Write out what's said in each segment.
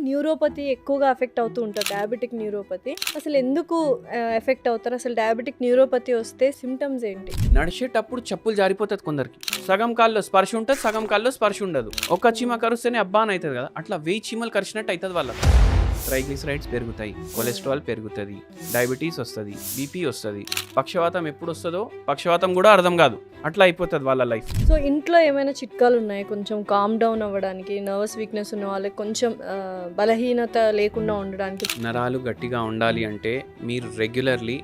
Neuropathy ఎక్కువగా effect అవుతూ ఉంటుంది, డయాబెటిక్ న్యూరోపతి. అసలు ఎందుకు ఎఫెక్ట్ అవుతారు? అసలు డయాబెటిక్ న్యూరోపతి వస్తే సిమ్టమ్స్ ఏంటి? నడిచేటప్పుడు చెప్పులు జారిపోతుంది కొందరికి. సగం కాల్లో స్పర్శ ఉంటుంది, సగం కాల్లో స్పర్శ ఉండదు. ఒక చీమ కరుస్తేనే అబ్బా అని అవుతుంది కదా, అట్లా 1000 చీమలు కరిచినట్టు అవుతుంది వాళ్ళకి. ట్రైగ్లిసరైడ్స్ పెరుగుతాయి, కొలెస్ట్రాల్ పెరుగుతుంది, డయాబెటీస్ వస్తుంది, బీపీ వస్తుంది. పక్షవాతం ఎప్పుడు వస్తుందో పక్షవాతం కూడా అర్థం కాదు, అట్లా అయిపోతుంది వాళ్ళ లైఫ్. సో ఇంట్లో ఏమైనా చిట్కాలు ఉన్నాయి కొంచెం కామ్ డౌన్ అవ్వడానికి, నర్వస్ వీక్నెస్ ఉన్న వాళ్ళకి కొంచెం బలహీనత లేకుండా ఉండడానికి? నరాలు గట్టిగా ఉండాలి అంటే మీరు రెగ్యులర్లీ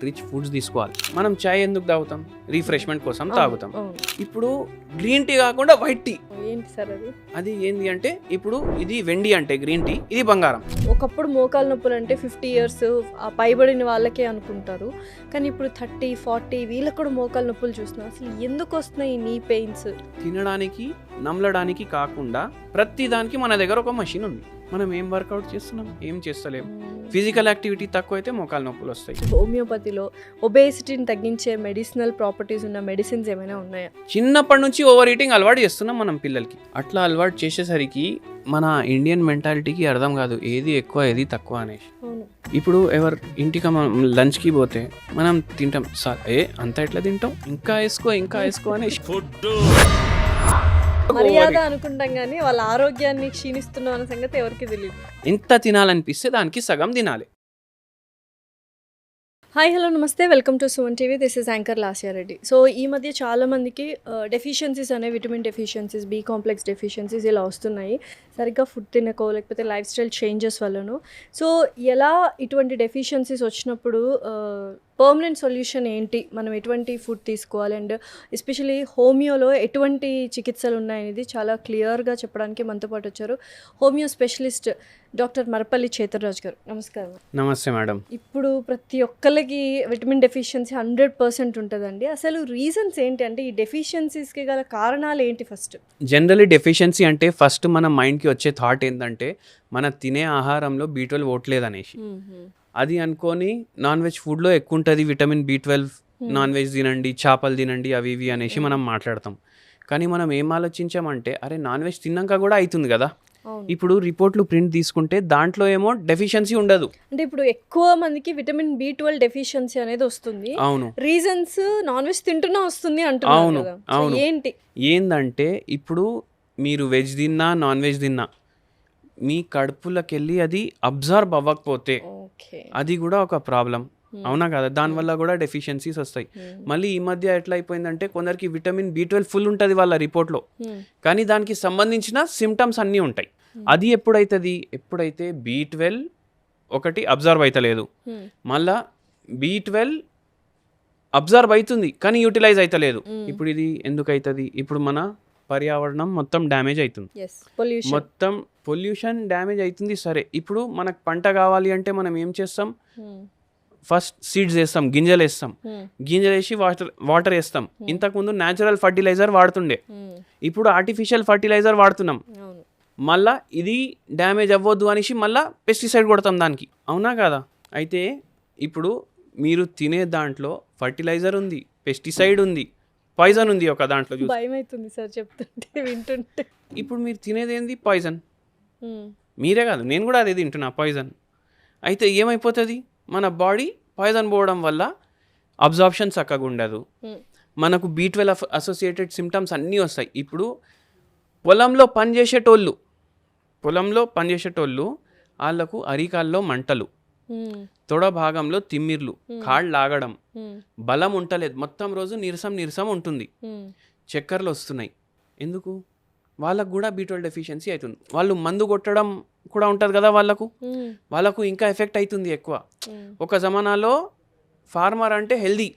రిచ్ ఫుడ్స్ తీసుకోవాలి. మనం చాయ్ ఎందుకు తాగుతాం? రిఫ్రెష్మెంట్ కోసం తాగుతాం. ఇప్పుడు గ్రీన్ టీ కాకుండా వైట్ టీ. ఏంటి సార్ అది? అది ఏంది అంటే, ఇప్పుడు ఇది వెండి అంటే గ్రీన్ టీ, ఇది బంగారం. ఒకప్పుడు మోకాలు నొప్పులు అంటే 50 years పైబడిన వాళ్ళకే అనుకుంటారు, కానీ ఇప్పుడు 30, 40 వీళ్ళకి కూడా మోకాలు నొప్పులు చూస్తున్నాం. అసలు ఎందుకు వస్తున్నాయి ఈ నీ పెయిన్స్? తినడానికి నమలడానికి కాకుండా ప్రతి దానికి మన దగ్గర ఒక మషిన్ ఉంది. మనం ఏం వర్కౌట్ చేస్తున్నాం, ఏం చేస్తలేము. ఫిజికల్ యాక్టివిటీ తక్కువ అయితే మోకాలు నొప్పులు వస్తాయి. హోమియోపతిలో ఒబేసిటీని తగ్గించే మెడిసినల్ ప్రాపర్టీస్ ఉన్న మెడిసిన్స్ ఏమైనా ఉన్నాయా? చిన్నప్పటి నుంచి ఓవర్ ఈటింగ్ అలవాటు చేస్తున్నాం మనం పిల్లలకి. అట్లా అలవాటు చేసేసరికి మన ఇండియన్ మెంటాలిటీకి అర్థం కాదు ఏది ఎక్కువ ఏది తక్కువ అనేసి. ఇప్పుడు ఎవరు ఇంటికి లంచ్కి పోతే మనం తింటాం, సార్ అంతా ఎట్లా తింటాం, ఇంకా వేసుకో అనేసి మర్యాద అనుకుంటాం, కానీ వాళ్ళ ఆరోగ్యాన్ని క్షీణిస్తున్నాం అనే సంగతి ఎవరికి తెలియదు. ఎంత తినాలనిపిస్తే దానికి సగం తినాలి. హాయ్, హలో, నమస్తే, welcome to Suman TV. This is anchor Lasya Reddy. So ఈ మధ్య చాలామందికి డెఫిషియన్సీస్ అనేవి, vitamin deficiencies, B complex deficiencies ఇలా వస్తున్నాయి, సరిగ్గా ఫుడ్ తినకో లేకపోతే లైఫ్ స్టైల్ చేంజెస్ వల్లను. సో ఎలా ఇటువంటి డెఫిషియన్సీస్ వచ్చినప్పుడు పర్మనెంట్ సొల్యూషన్ ఏంటి, మనం ఎటువంటి ఫుడ్ తీసుకోవాలి, అండ్ ఎస్పెషలీ హోమియోలో ఎటువంటి చికిత్సలు ఉన్నాయనేది చాలా క్లియర్గా చెప్పడానికి మనతో పాటు వచ్చారు హోమియో స్పెషలిస్ట్ డాక్టర్ మరపల్లి చేతరాజ్ గారు. నమస్కారం. నమస్తే మేడం. ఇప్పుడు ప్రతి ఒక్కరికి విటమిన్ డెఫిషియన్సీ 100% ఉంటుందండి. అసలు రీజన్స్ ఏంటి, అంటే ఈ డెఫిషియన్సీస్కి గల కారణాలు ఏంటి? ఫస్ట్ జనరలీ డెఫిషియన్సీ అంటే ఫస్ట్ మన మైండ్కి వచ్చే థాట్ ఏంటంటే మన తినే ఆహారంలో B12 ఓట్లేదు అనేసి. అది అనుకొని నాన్ వెజ్ ఫుడ్లో ఎక్కువ ఉంటుంది విటమిన్ B12, నాన్ వెజ్ తినండి, చేపలు తినండి, అవి ఇవి అనేసి మనం మాట్లాడతాం. కానీ మనం ఏం ఆలోచించామంటే, అరే నాన్ వెజ్ తిన్నాక కూడా అవుతుంది కదా. ఇప్పుడు రిపోర్ట్లు ప్రింట్ తీసుకుంటే దాంట్లో ఏమో డెఫిషియన్సీ ఉండదు. అంటే ఇప్పుడు ఎక్కువ మందికి విటమిన్ B12 డెఫిషియన్సీ అనేది వస్తుంది. అవును, రీజన్స్ నాన్ వెజ్ తింటున్నా వస్తుంది అంటున్నారు కదా. అవును. ఏంటి ఏందంటే ఇప్పుడు మీరు వెజ్ తిన్నా నాన్ వెజ్ తిన్నా మీ కడుపులోకి వెళ్ళి అది అబ్జర్వ్ అవ్వకపోతే అది కూడా ఒక ప్రాబ్లం, అవునా కదా. దానివల్ల కూడా డెఫిషియన్సీస్ వస్తాయి. మళ్ళీ ఈ మధ్య ఎట్లా అయిపోయిందంటే కొందరికి విటమిన్ B12 ఫుల్ ఉంటుంది వాళ్ళ రిపోర్ట్లో, కానీ దానికి సంబంధించిన సిమ్టమ్స్ అన్నీ ఉంటాయి. అది ఎప్పుడైతే B12 ఒకటి అబ్జర్వ్ అవుతలేదు, మళ్ళా B12 అబ్జర్వ్ అవుతుంది కానీ యూటిలైజ్ అవుతలేదు. ఇప్పుడు ఇది ఎందుకు అవుతుంది? ఇప్పుడు మన పర్యావరణం మొత్తం డ్యామేజ్ అవుతుంది, మొత్తం పొల్యూషన్ డ్యామేజ్ అవుతుంది. సరే, ఇప్పుడు మనకు పంట కావాలి అంటే మనం ఏం చేస్తాం? ఫస్ట్ సీడ్స్ వేస్తాం, గింజలు వేస్తాం, గింజలు వేసి వాటర్ వేస్తాం. ఇంతకుముందు న్యాచురల్ ఫర్టిలైజర్ వాడుతుండే, ఇప్పుడు ఆర్టిఫిషియల్ ఫర్టిలైజర్ వాడుతున్నాం. మళ్ళా ఇది డ్యామేజ్ అవ్వద్దు అనేసి మళ్ళీ పెస్టిసైడ్ కొడతాం దానికి, అవునా కదా. అయితే ఇప్పుడు మీరు తినే దాంట్లో ఫర్టిలైజర్ ఉంది, పెస్టిసైడ్ ఉంది, పాయిజన్ ఉంది. ఒక దాంట్లో భయమైతుంది సార్ చెప్తుంటే, వింటుంటే. ఇప్పుడు మీరు తినేది ఏంది? పాయిజన్. మీరే కాదు, నేను కూడా అదే తింటున్నా, పాయిజన్. అయితే ఏమైపోతుంది? మన బాడీ పాయిజన్ పోవడం వల్ల అబ్జార్ప్షన్ చక్కగా ఉండదు, మనకు B12 అసోసియేటెడ్ సిమ్టమ్స్ అన్నీ వస్తాయి. ఇప్పుడు పొలంలో పనిచేసేటోళ్ళు వాళ్ళకు అరికాల్లో మంటలు, తొడ భాగంలో తిమ్మిర్లు, కాళ్ళు లాగడం, బలం ఉంటలేదు, మొత్తం రోజు నీరసం ఉంటుంది, చక్కర్లు వస్తున్నాయి. ఎందుకు? వాళ్ళకు కూడా B12 డెఫిషియన్సీ అవుతుంది. వాళ్ళు మందు కొట్టడం కూడా ఉంటుంది కదా, వాళ్ళకు ఇంకా ఎఫెక్ట్ అవుతుంది ఎక్కువ. ఒక జమానాలో ఫార్మర్ అంటే హెల్దీ,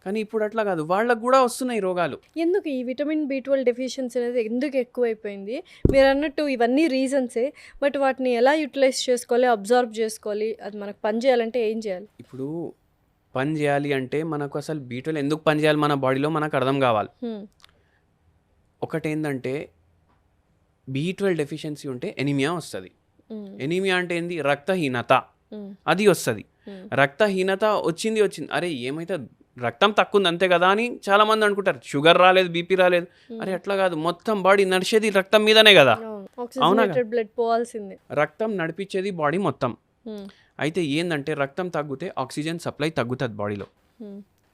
కానీ ఇప్పుడు అట్లా కాదు, వాళ్ళకు కూడా వస్తున్నాయి రోగాలు. ఎందుకు ఈ విటమిన్ B12 డెఫిషియన్సీ అనేది ఎందుకు ఎక్కువైపోయింది? మీరు అన్నట్టు ఇవన్నీ రీజన్సే, బట్ వాటిని ఎలా యూటిలైజ్ చేసుకోవాలి, అబ్జర్వ్ చేసుకోవాలి, అది మనకు పని చేయాలంటే ఏం చేయాలి? ఇప్పుడు పని చేయాలి అంటే మనకు అసలు B12 ఎందుకు పని చేయాలి మన బాడీలో మనకు అర్థం కావాలి. ఒకటేంటంటే B12 డెఫిషియన్సీ ఉంటే ఎనీమియా వస్తుంది. ఎనీమియా అంటే ఏంది? రక్తహీనత, అది వస్తుంది. రక్తహీనత వచ్చింది, అరే ఏమైతే రక్తం తక్కువ ఉంది అంతే కదా అని చాలా మంది అనుకుంటారు. షుగర్ రాలేదు, బీపీ రాలేదు, అరే అట్లా కాదు, మొత్తం బాడీ నడిచేది రక్తం మీదనే కదా. ఆక్సిజనేటెడ్ బ్లడ్ పోవాల్సిందే. రక్తం నడిపించేది బాడీ మొత్తం. అయితే ఏంటంటే రక్తం తగ్గితే ఆక్సిజన్ సప్లై తగ్గుతుంది బాడీలో,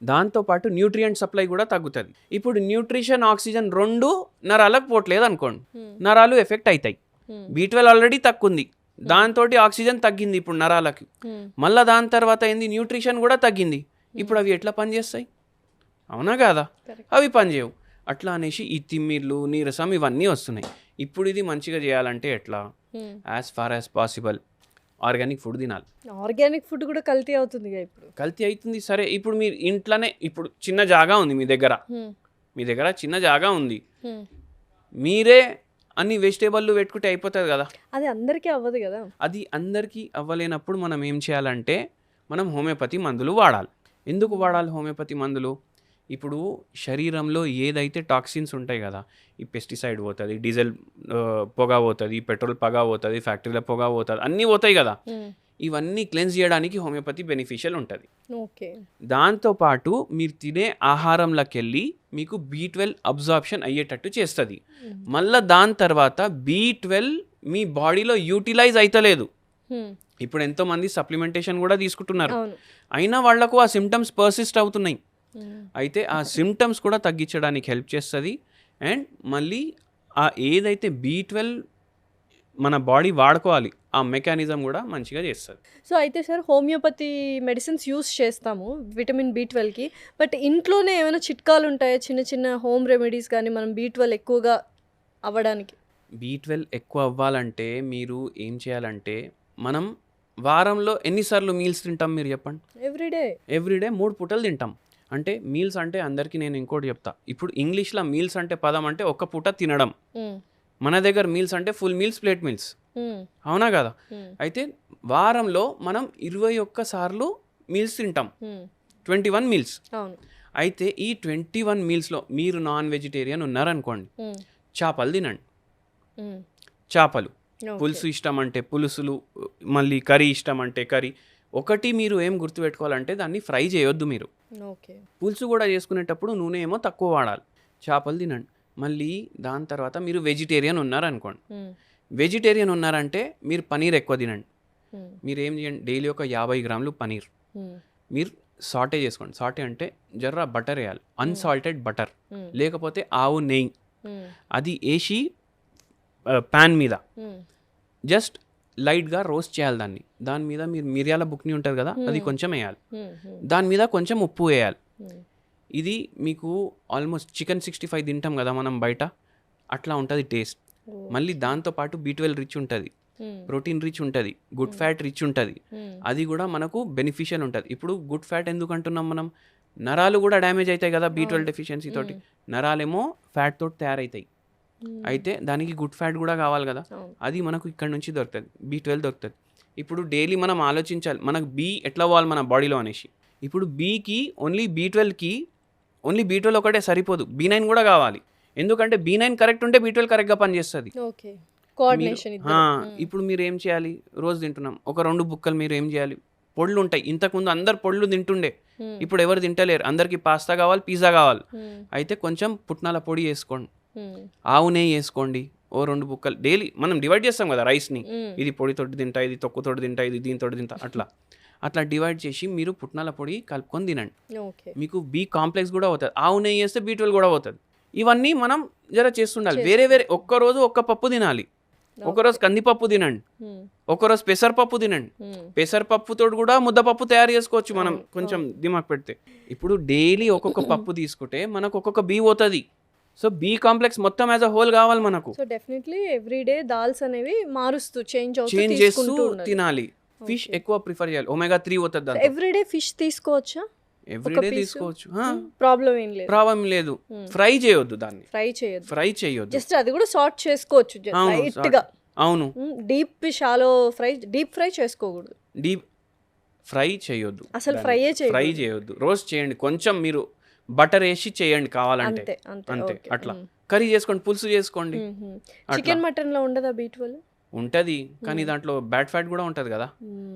దాంతోపాటు న్యూట్రియంట్ సప్లై కూడా తగ్గుతుంది. ఇప్పుడు న్యూట్రిషన్ ఆక్సిజన్ రెండు నరాలకు పోవట్లేదు అనుకోండి, నరాలు ఎఫెక్ట్ అవుతాయి. B12 ఆల్రెడీ తక్కువ ఉంది, దాంతో ఆక్సిజన్ తగ్గింది ఇప్పుడు నరాలకి, మళ్ళీ దాని తర్వాత ఏంది న్యూట్రిషన్ కూడా తగ్గింది. ఇప్పుడు అవి ఎట్లా పనిచేస్తాయి? అవునా కాదా? అవి పనిచేయవు. అట్లా అనేసి ఈ తిమ్మిర్లు, నీరసం ఇవన్నీ వస్తున్నాయి. ఇప్పుడు ఇది మంచిగా చేయాలంటే ఎట్లా? As far as possible organic food తినాలి. ఆర్గానిక్ ఫుడ్ కూడా కల్తీ అవుతుంది, ఇప్పుడు కల్తీ అవుతుంది. సరే, ఇప్పుడు మీరు ఇంట్లోనే ఇప్పుడు చిన్న జాగా ఉంది మీ దగ్గర చిన్న జాగా ఉంది, మీరే అన్ని వెజిటేబుల్లు పెట్టుకుంటే అయిపోతుంది కదా. అది అందరికీ అవ్వదు కదా. అది అందరికీ అవ్వలేనప్పుడు మనం ఏం చేయాలంటే మనం హోమియోపతి మందులు వాడాలి. ఎందుకు వాడాలి హోమియోపతి మందులు? ఇప్పుడు శరీరంలో ఏదైతే టాక్సిన్స్ ఉంటాయి కదా, ఈ పెస్టిసైడ్ పోతుంది, డీజిల్ పొగ పోతుంది, పెట్రోల్ పొగ పోతుంది, ఫ్యాక్టరీల పొగ పోతుంది, అన్నీ పోతాయి కదా. ఇవన్నీ క్లెన్స్ చేయడానికి హోమియోపతి బెనిఫిషియల్ ఉంటుంది. దాంతోపాటు మీరు తినే ఆహారంలోకి వెళ్ళి మీకు B12 అబ్జార్ప్షన్ అయ్యేటట్టు చేస్తుంది. మళ్ళీ దాని తర్వాత B12 మీ బాడీలో యూటిలైజ్ అవుతలేదు. ఇప్పుడు ఎంతోమంది సప్లిమెంటేషన్ కూడా తీసుకుంటున్నారు, అయినా వాళ్లకు ఆ సిమ్టమ్స్ పర్సిస్ట్ అవుతున్నాయి. అయితే ఆ సిమ్టమ్స్ కూడా తగ్గించడానికి హెల్ప్ చేస్తుంది. అండ్ మళ్ళీ ఆ ఏదైతే B12 మన బాడీ వాడుకోవాలి ఆ మెకానిజం కూడా మంచిగా చేస్తుంది. సో అయితే సార్, హోమియోపతి మెడిసిన్స్ యూస్ చేస్తాము విటమిన్ B12కి, బట్ ఇంట్లోనే ఏమైనా చిట్కాలు ఉంటాయా, చిన్న చిన్న హోమ్ రెమెడీస్ కానీ మనం B12 ఎక్కువగా అవ్వడానికి? B12 ఎక్కువ అవ్వాలంటే మీరు ఏం చేయాలంటే, మనం వారంలో ఎన్నిసార్లు మీల్స్ తింటాం మీరు చెప్పండి? ఎవ్రీడే 3 పూటలు తింటాం. అంటే మీల్స్ అంటే అందరికీ నేను ఇంకోటి చెప్తా. ఇప్పుడు ఇంగ్లీష్లో మీల్స్ అంటే పదం అంటే ఒక్క పూట తినడం, మన దగ్గర మీల్స్ అంటే ఫుల్ మీల్స్, ప్లేట్ మీల్స్, అవునా కదా? అయితే వారంలో మనం 21 సార్లు మీల్స్ తింటాం, 21 మీల్స్. అయితే ఈ 21 మీల్స్లో మీరు నాన్ వెజిటేరియన్ ఉన్నారనుకోండి, చేపలు తినండి. చేపలు పులుసు ఇష్టం అంటే పులుసులు, మళ్ళీ కర్రీ ఇష్టం అంటే కర్రీ. ఒకటి మీరు ఏం గుర్తుపెట్టుకోవాలంటే దాన్ని ఫ్రై చేయొద్దు మీరు. పులుసు కూడా చేసుకునేటప్పుడు నూనె ఏమో తక్కువ వాడాలి. చేపలు తినండి. మళ్ళీ దాని తర్వాత మీరు వెజిటేరియన్ ఉన్నారనుకోండి, వెజిటేరియన్ ఉన్నారంటే మీరు పనీర్ ఎక్కువ తినండి. మీరు ఏం చేయండి, డైలీ ఒక 50 గ్రాములు పనీర్ మీరు సాటే చేసుకోండి. సాటే అంటే జర్రా బటర్ వేయాలి, అన్సాల్టెడ్ బటర్, లేకపోతే ఆవు నెయ్యి, అది వేసి ప్యాన్ మీద జస్ట్ లైట్గా రోస్ట్ చేయాలి దాన్ని. దాని మీద మీరు మిరియాల బుక్ని ఉంటుంది కదా, అది కొంచెం వేయాలి. దాని మీద కొంచెం ఉప్పు వేయాలి. ఇది మీకు ఆల్మోస్ట్ చికెన్ 65 తింటాం కదా మనం బయట, అట్లా ఉంటుంది టేస్ట్. మళ్ళీ దాంతోపాటు B12 రిచ్ ఉంటుంది, ప్రోటీన్ రిచ్ ఉంటుంది, గుడ్ ఫ్యాట్ రిచ్ ఉంటుంది. అది కూడా మనకు బెనిఫిషియల్ ఉంటుంది. ఇప్పుడు గుడ్ ఫ్యాట్ ఎందుకు అంటున్నాం మనం? నరాలు కూడా డ్యామేజ్ అవుతాయి కదా B12 డెఫిషియన్సీ తోటి. నరాలేమో ఫ్యాట్ తోటి తయారవుతాయి, అయితే దానికి గుడ్ ఫ్యాట్ కూడా కావాలి కదా, అది మనకు ఇక్కడ నుంచి దొరుకుతుంది, B12 దొరుకుతుంది. ఇప్పుడు డైలీ మనం ఆలోచించాలి మనకు B ఎట్లా పోవాలి మన బాడీలో అనేసి. ఇప్పుడు Bకి ఓన్లీ B12 ఒకటే సరిపోదు, B9 కూడా కావాలి. ఎందుకంటే B9 కరెక్ట్ ఉంటే B12 కరెక్ట్గా పనిచేస్తుంది. ఇప్పుడు మీరు ఏం చేయాలి, రోజు తింటున్నాం ఒక 2 బుక్కలు, మీరు ఏం చేయాలి, పొడులు ఉంటాయి. ఇంతకుముందు అందరు పొడులు తింటుండే, ఇప్పుడు ఎవరు తింటలేరు, అందరికి పాస్తా కావాలి, పిజ్జా కావాలి. అయితే కొంచెం పుట్నాల పొడి వేసుకోండి, ఆవు నెయ్యి వేసుకోండి, ఓ 2 బుక్కలు. డైలీ మనం డివైడ్ చేస్తాం కదా రైస్ని, ఇది పొడితోటి తింటా, ఇది తొక్కుతోటి తింటా, ఇది దీంతో తింటా, అట్లా డివైడ్ చేసి మీరు పుట్నాల పొడి కలుపుకొని తినండి. మీకు B కాంప్లెక్స్ కూడా అవుతుంది. ఆవు నెయ్యి వేస్తే B12 కూడా అవుతుంది. ఇవన్నీ మనం జర చేస్తుండాలి. వేరే ఒక్కరోజు ఒక్క పప్పు తినాలి, ఒకరోజు కందిపప్పు తినండి, ఒకరోజు పెసరపప్పు తినండి. పెసరపప్పుతో కూడా ముద్దపప్పు తయారు చేసుకోవచ్చు మనం కొంచెం దిమాగ్ పెడితే. ఇప్పుడు డైలీ ఒక్కొక్క పప్పు తీసుకుంటే మనకు ఒక్కొక్క B పోతుంది. సో B కాంప్లెక్స్ మొత్తం యాజ్ అ హోల్ కావాలి మనకు. సో డెఫినెట్లీ ఎవ్రీడే దాల్స్ అనేవి మారుస్తూ చేంజ్ చేస్తూ తినాలి. ఫిష్ ఎక్కువ ప్రిఫర్ చేయాలి, ఒమేగా 3 అవుతుంది. ఎవ్రీడే ఫిష్ తీసుకోవచ్చా? ఎవ్రీడే తీసుకోవచ్చు, ప్రాబ్లం లేదు. ఫ్రై చేయొద్దు, దాన్ని ఫ్రై చేయొద్దు, జస్ట్ అది కూడా సార్ట్ చేసుకోవచ్చు లైట్ గా. అవును, డీప్ ఫ్రై చేసుకోకూడదు, డీప్ ఫ్రై చేయొద్దు, అసలు ఫ్రై చేయొద్దు. రోస్ట్ చేయండి, కొంచెం మీరు బటర్ వేసి చేయండి కావాలంటే, అంతే. అట్లా కర్రీ చేసుకోండి, పులుసు చేసుకోండి. చికెన్ మటన్ లో ఉండదా B12? ఉంటది, కానీ దాంట్లో బ్యాడ్ ఫ్యాట్ కూడా ఉంటది కదా,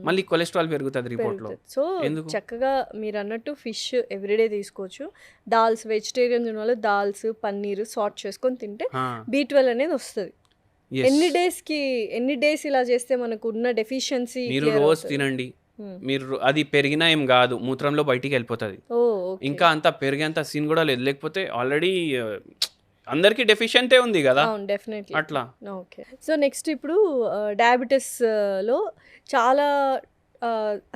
మళ్ళీ కొలెస్ట్రాల్ పెరుగుతుంది రిపోర్ట్లో. సో చక్కగా మీరు అన్నట్టు ఫిష్ ఎవ్రీడే తీసుకోవచ్చు. దాల్స్, వెజిటేరియన్ వాళ్ళు దాల్స్, పన్నీర్ సార్ట్ చేసుకొని తింటే B12 అనేది వస్తుంది. Yes. ఎన్ని డేస్ ఇలా చేస్తే మనకు ఉన్న డెఫిషియన్సీ మీరు రోజు తినండి, మీరు అది పెరిగినా ఏం కాదు, మూత్రంలో బయటికి వెళ్ళిపోతుంది. ఇంకా అంత పెరిగేంత సీన్ కూడా లేదు, లేకపోతే ఆల్రెడీ అందరికీ డెఫిషియెంటే ఉంది కదా డెఫినెట్లీ. అట్లా. ఓకే. సో నెక్స్ట్ ఇప్పుడు డయాబెటీస్లో చాలా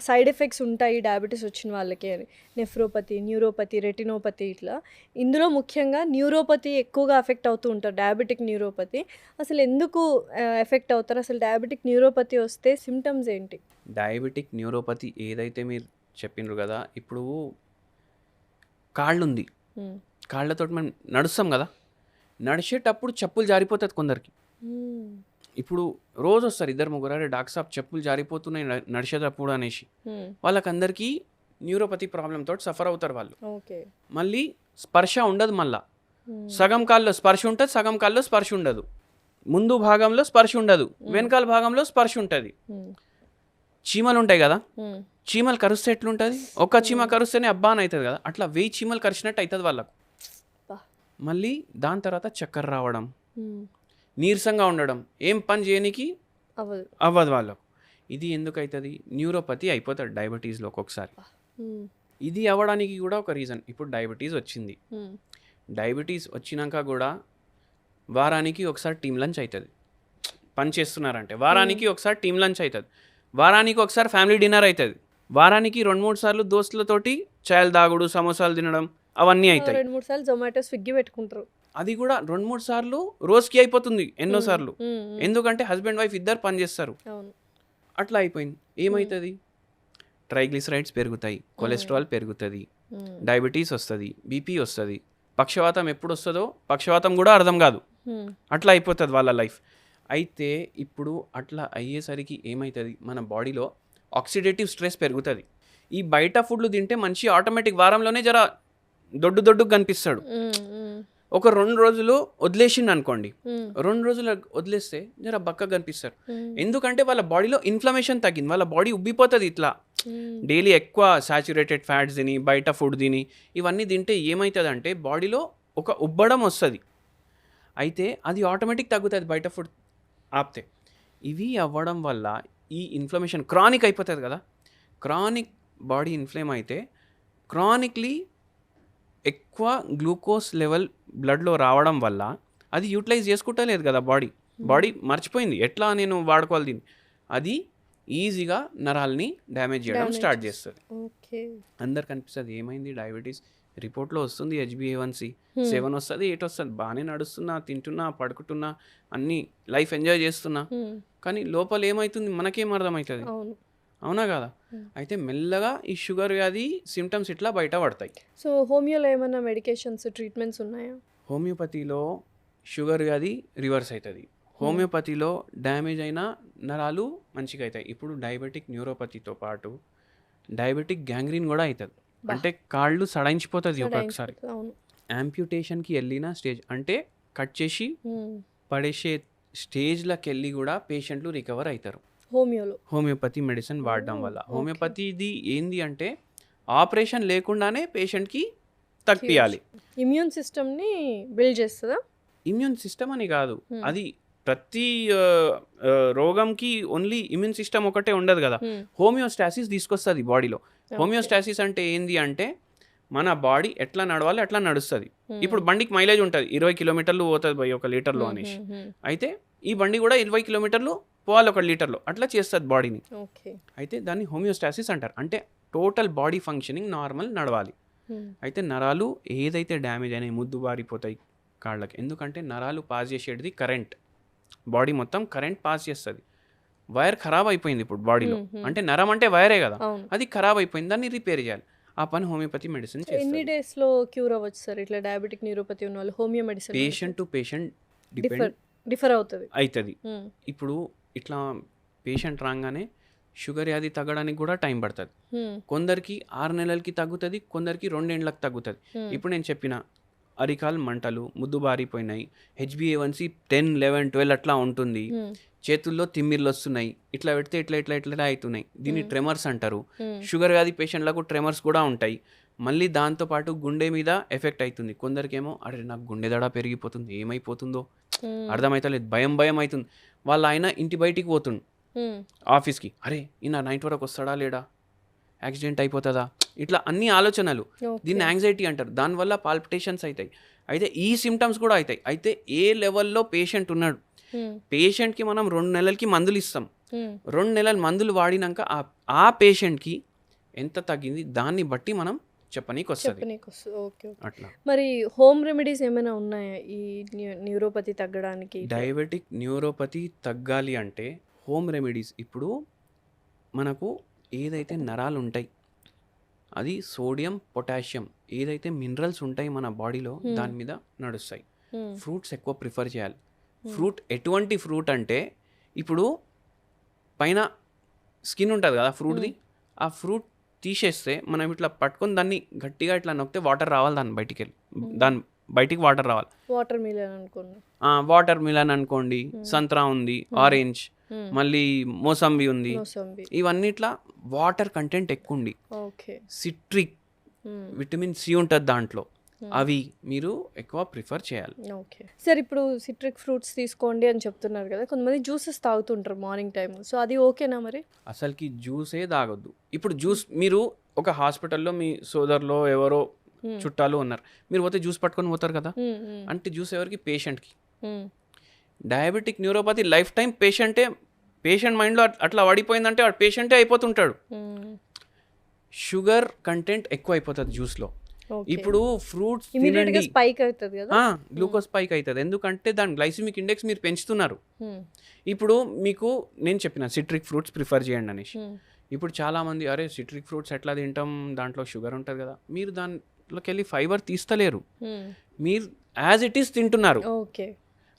సైడ్ ఎఫెక్ట్స్ ఉంటాయి డయాబెటీస్ వచ్చిన వాళ్ళకి అని. నెఫ్రోపతి, న్యూరోపతి, రెటినోపతి ఇట్లా. ఇందులో ముఖ్యంగా న్యూరోపతి ఎక్కువగా ఎఫెక్ట్ అవుతూ ఉంటారు, డయాబెటిక్ న్యూరోపతి. అసలు ఎందుకు ఎఫెక్ట్ అవుతారు? అసలు డయాబెటిక్ న్యూరోపతి వస్తే సిమ్టమ్స్ ఏంటి? డయాబెటిక్ న్యూరోపతి ఏదైతే మీరు చెప్పిండ్రు కదా, ఇప్పుడు కాళ్ళుంది, కాళ్ళతోటి మనం నడుస్తాం కదా, నడిచేటప్పుడు చెప్పులు జారిపోతుంది కొందరికి. ఇప్పుడు రోజు వస్తారు 2-3, అరే డాక్టర్ సాబ్ చెప్పులు జారిపోతున్నాయి నడిచేటప్పుడు అనేసి. వాళ్ళకందరికీ న్యూరోపతి ప్రాబ్లంతో సఫర్ అవుతారు వాళ్ళు. మళ్ళీ స్పర్శ ఉండదు, మళ్ళా సగం కాల్లో స్పర్శ ఉంటుంది, సగం కాల్లో స్పర్శ ఉండదు. ముందు భాగంలో స్పర్శ ఉండదు, వెనకాల భాగంలో స్పర్శ ఉంటుంది. చీమలు ఉంటాయి కదా, చీమలు కరుస్తే ఎట్లుంటుంది? ఒక్క చీమ కరుస్తేనే అబ్బా అని అవుతుంది కదా, అట్లా 1000 చీమలు కరిచినట్టు అవుతుంది వాళ్ళకు. మళ్ళీ దాని తర్వాత చక్కెర రావడం, నీరసంగా ఉండడం, ఏం పని చేయడానికి అవ్వదు వాళ్ళకు. ఇది ఎందుకు అవుతుంది? న్యూరోపతి అయిపోతాడు డయాబెటీస్లో ఒక్కొక్కసారి. ఇది అవ్వడానికి కూడా ఒక రీజన్. ఇప్పుడు డయాబెటీస్ వచ్చింది, డయాబెటీస్ వచ్చినాక కూడా వారానికి ఒకసారి టీమ్ లంచ్ అవుతుంది. పని చేస్తున్నారంటే వారానికి ఒకసారి టీమ్ లంచ్ అవుతుంది, వారానికి ఒకసారి ఫ్యామిలీ డిన్నర్ అవుతుంది, వారానికి 2-3 సార్లు దోస్తులతోటి చాయలు తాగుడు, సమోసాలు తినడం, అవన్నీ అవుతాయి. 2-3 సార్లు జొమాటో, స్విగ్గీ పెట్టుకుంటారు. అది కూడా 2-3 సార్లు రోజుకి అయిపోతుంది, ఎన్నోసార్లు. ఎందుకంటే హస్బెండ్ వైఫ్ ఇద్దరు పని చేస్తారు. అట్లా అయిపోయింది. ఏమవుతుంది? ట్రైగ్లిసరైడ్స్ పెరుగుతాయి, కొలెస్ట్రాల్ పెరుగుతుంది, డయాబెటీస్ వస్తుంది, బీపీ వస్తుంది, పక్షవాతం ఎప్పుడు వస్తుందో పక్షవాతం కూడా అర్థం కాదు. అట్లా అయిపోతుంది వాళ్ళ లైఫ్. అయితే ఇప్పుడు అట్లా అయ్యేసరికి ఏమవుతుంది? మన బాడీలో ఆక్సిడేటివ్ స్ట్రెస్ పెరుగుతుంది. ఈ బయట ఫుడ్లు తింటే మనిషి ఆటోమేటిక్ వారంలోనే జర దొడ్డుగా కనిపిస్తాడు. ఒక 2 రోజులు వదిలేసిండు అనుకోండి, 2 రోజులు వదిలేస్తే జర బక్కగా కనిపిస్తారు. ఎందుకంటే వాళ్ళ బాడీలో ఇన్ఫ్లమేషన్ తగ్గింది, వాళ్ళ బాడీ ఉబ్బిపోతుంది. ఇట్లా డైలీ ఎక్కువ సాచురేటెడ్ ఫ్యాట్స్ తిని, బయట ఫుడ్ తిని, ఇవన్నీ తింటే ఏమవుతుంది అంటే బాడీలో ఒక ఉబ్బడం వస్తుంది. అయితే అది ఆటోమేటిక్ తగ్గుతుంది బయట ఫుడ్ ఆపితే. ఇవి అవ్వడం వల్ల ఈ ఇన్ఫ్లమేషన్ క్రానిక్ అయిపోతుంది కదా. క్రానిక్ బాడీ ఇన్ఫ్లేమ్ అయితే క్రానిక్లీ ఎక్కువ గ్లూకోజ్ లెవెల్ బ్లడ్లో రావడం వల్ల అది యూటిలైజ్ చేసుకుంటలేదు కదా బాడీ మర్చిపోయింది ఎట్లా నేను వాడుకోవాలి దీన్ని. అది ఈజీగా నరాల్ని డ్యామేజ్ చేయడం స్టార్ట్ చేస్తుంది. అందరికి అనిపిస్తుంది ఏమైంది డయాబెటీస్, రిపోర్ట్లో వస్తుంది HbA1c 7 వస్తుంది, 8 వస్తుంది, బాగానే నడుస్తున్నా, తింటున్నా, పడుకుంటున్నా, అన్నీ లైఫ్ ఎంజాయ్ చేస్తున్నా, కానీ లోపల ఏమవుతుంది మనకేం అర్థమవుతుంది? అవునా కదా. అయితే మెల్లగా ఈ షుగర్ వ్యాధి సిమ్టమ్స్ ఇట్లా బయట పడతాయి. సో హోమియోలో ఏమైనా మెడికేషన్స్, ట్రీట్మెంట్స్ ఉన్నాయా? హోమియోపతిలో షుగర్ వ్యాధి రివర్స్ అవుతుంది, హోమియోపతిలో డ్యామేజ్ అయిన నరాలు మంచిగా అవుతాయి. ఇప్పుడు డయాబెటిక్ న్యూరోపతితో పాటు డయాబెటిక్ గ్యాంగ్రీన్ కూడా అవుతుంది. అంటే కాళ్ళు సడైంచిపోతుంది ఒక్కొక్కసారి. యాంప్యూటేషన్కి వెళ్ళిన స్టేజ్ అంటే కట్ చేసి పడేసే స్టేజ్లకు వెళ్ళి కూడా పేషెంట్లు రికవర్ అవుతారు హోమియోపతి మెడిసిన్ వాడడం వల్ల. హోమియోపతిది ఏంది అంటే ఆపరేషన్ లేకుండానే పేషెంట్కి తగ్గియాలి. ఇమ్యూన్ సిస్టమ్ని బిల్డ్ చేస్తుందా? ఇమ్యూన్ సిస్టమ్ అని కాదు, అది ప్రతి రోగంకి ఓన్లీ ఇమ్యూన్ సిస్టమ్ ఒకటే ఉండదు కదా, హోమియోస్టాసిస్ తీసుకొస్తుంది బాడీలో. హోమియోస్టాసిస్ అంటే ఏంది అంటే మన బాడీ ఎట్లా నడవాలి అట్లా నడుస్తుంది. ఇప్పుడు బండికి మైలేజ్ ఉంటుంది, 20 కిలోమీటర్లు పోతుంది 1 లీటర్లో అనేసి. అయితే ఈ బండి కూడా 20 కిలోమీటర్లు పోవాలి 1 లీటర్లో, అట్లా చేస్తుంది బాడీని. అయితే దాన్ని హోమియోస్టాసిస్ అంటారు. అంటే టోటల్ బాడీ ఫంక్షనింగ్ నార్మల్ నడవాలి. అయితే నరాలు ఏదైతే డ్యామేజ్ అయినాయి, ముద్దు బారిపోతాయి కాళ్ళకి. ఎందుకంటే నరాలు పాస్ చేసేది కరెంట్, బాడీ మొత్తం కరెంట్ పాస్ చేస్తుంది. వైర్ ఖరాబ్ అయిపోయింది ఇప్పుడు బాడీలో, అంటే నరం అంటే వైరే కదా, అది ఖరాబ్ అయిపోయింది, దాన్ని రిపేర్ చేయాలి. ఆ పని హోమియోపతి మెడిసిన్ చేస్తుంది. ఎన్ని డేస్లో క్యూర్ అవ్వచ్చు సార్ ఇట్లా డయాబెటిక్ న్యూరోపతి ఉన్న వాళ్ళు? Homeo medicine patient to patient differ అవుతుంది. ఇప్పుడు ఇట్లా పేషెంట్ రాగానే షుగర్ వ్యాధి తగ్గడానికి కూడా టైం పడుతుంది. కొందరికి 6 నెలలకి తగ్గుతుంది, కొందరికి 2 ఏళ్ళకి తగ్గుతుంది. ఇప్పుడు నేను చెప్పిన అరికాలు మంటలు, ముద్దు బారిపోయినాయి, HbA1c 10, 11, 12 అట్లా ఉంటుంది, చేతుల్లో తిమ్మిర్లు వస్తున్నాయి, ఇట్లా పెడితే ఇట్లా ఇట్లా ఇట్లా అవుతున్నాయి, దీన్ని ట్రెమర్స్ అంటారు. షుగర్ వ్యాధి పేషెంట్లకు ట్రెమర్స్ కూడా ఉంటాయి. మళ్ళీ దాంతోపాటు గుండె మీద ఎఫెక్ట్ అవుతుంది. కొందరికేమో అరే నాకు గుండె దడ పెరిగిపోతుంది, ఏమైపోతుందో అర్థమవుతలేదు, భయం భయం అవుతుంది. వాళ్ళ ఆయన ఇంటి బయటికి పోతుండు ఆఫీస్కి, అరే ఈయన నైట్ వరకు వస్తాడా లేడా, యాక్సిడెంట్ అయిపోతుందా, ఇట్లా అన్ని ఆలోచనలు. దీన్ని యాంగ్జైటీ అంటారు. దానివల్ల పాల్పిటేషన్స్ అవుతాయి. అయితే ఈ సిమ్టమ్స్ కూడా అవుతాయి. అయితే ఏ లెవెల్లో పేషెంట్ ఉన్నాడు, పేషెంట్కి మనం 2 నెలలకి మందులు ఇస్తాం. 2 నెలల మందులు వాడినాక ఆ పేషెంట్కి ఎంత తగ్గింది దాన్ని బట్టి మనం చెప్పనీకి వస్తుంది అట్లా. మరి హోమ్ రెమెడీస్ ఏమైనా ఉన్నాయా ఈ న్యూరోపతి తగ్గడానికి? డయాబెటిక్ న్యూరోపతి తగ్గాలి అంటే హోమ్ రెమెడీస్, ఇప్పుడు మనకు ఏదైతే నరాలు ఉంటాయి అది సోడియం పొటాషియం ఏదైతే మినరల్స్ ఉంటాయి మన బాడీలో దాని మీద నడుస్తాయి. ఫ్రూట్స్ ఎక్కువ ప్రిఫర్ చేయాలి. ఫ్రూట్ ఎటువంటి ఫ్రూట్ అంటే ఇప్పుడు పైన స్కిన్ ఉంటుంది కదా ఫ్రూట్ది, ఆ ఫ్రూట్ తీసేస్తే మనం ఇట్లా పట్టుకొని దాన్ని గట్టిగా ఇట్లా నొక్కితే వాటర్ రావాలి, దాని బయటికి వాటర్ రావాలి. వాటర్ మిలన్ అనుకోండి, వాటర్ మిలన్ అనుకోండి, సంత్రా ఉంది, ఆరెంజ్, మళ్ళీ మోసంబి ఉంది, ఇవన్నీ ఇట్లా వాటర్ కంటెంట్ ఎక్కువ ఉంది. సిట్రిక్ విటమిన్ సి ఉంటుంది దాంట్లో, అవి మీరు ఎక్కువ ప్రిఫర్ చేయాలి. ఓకే సార్, ఇప్పుడు సిట్రిక్ ఫ్రూట్స్ తీసుకోండి అని చెప్తున్నారు కదా, కొంతమంది జ్యూసెస్ తాగుతుంటారు మార్నింగ్ టైం, సో అది ఓకేనా మరి? అసలుకి జ్యూసే తాగొద్దు. ఇప్పుడు జ్యూస్ మీరు ఒక హాస్పిటల్లో మీ సోదరులో ఎవరో చుట్టాలు ఉన్నారు, మీరు పోతే జ్యూస్ పట్టుకొని పోతారు కదా, అంటే జ్యూస్ ఎవరికి? పేషెంట్కి. Diabetic neuropathy life time patient మైండ్లో అట్లా పడిపోయిందంటే వాడు పేషెంటే అయిపోతుంటాడు. షుగర్ కంటెంట్ ఎక్కువ అయిపోతుంది జ్యూస్లో. ఇప్పుడు ఫ్రూట్స్ తినండి, స్పైక్ అవుతుంది కదా, గ్లూకోజ్ స్పైక్ అవుతుంది. ఎందుకంటే దాని గ్లైసిమిక్ ఇండెక్స్ మీరు పెంచుతున్నారు. ఇప్పుడు మీకు నేను చెప్పిన సిట్రిక్ ఫ్రూట్స్ ప్రిఫర్ చేయండి అనేసి. ఇప్పుడు చాలామంది అరే సిట్రిక్ ఫ్రూట్స్ ఎట్లా తింటాం, దాంట్లో షుగర్ ఉంటుంది కదా, మీరు దాంట్లోకి వెళ్ళి ఫైబర్ తీస్తలేరు, మీరు యాజ్ ఇట్ ఈస్ తింటున్నారు.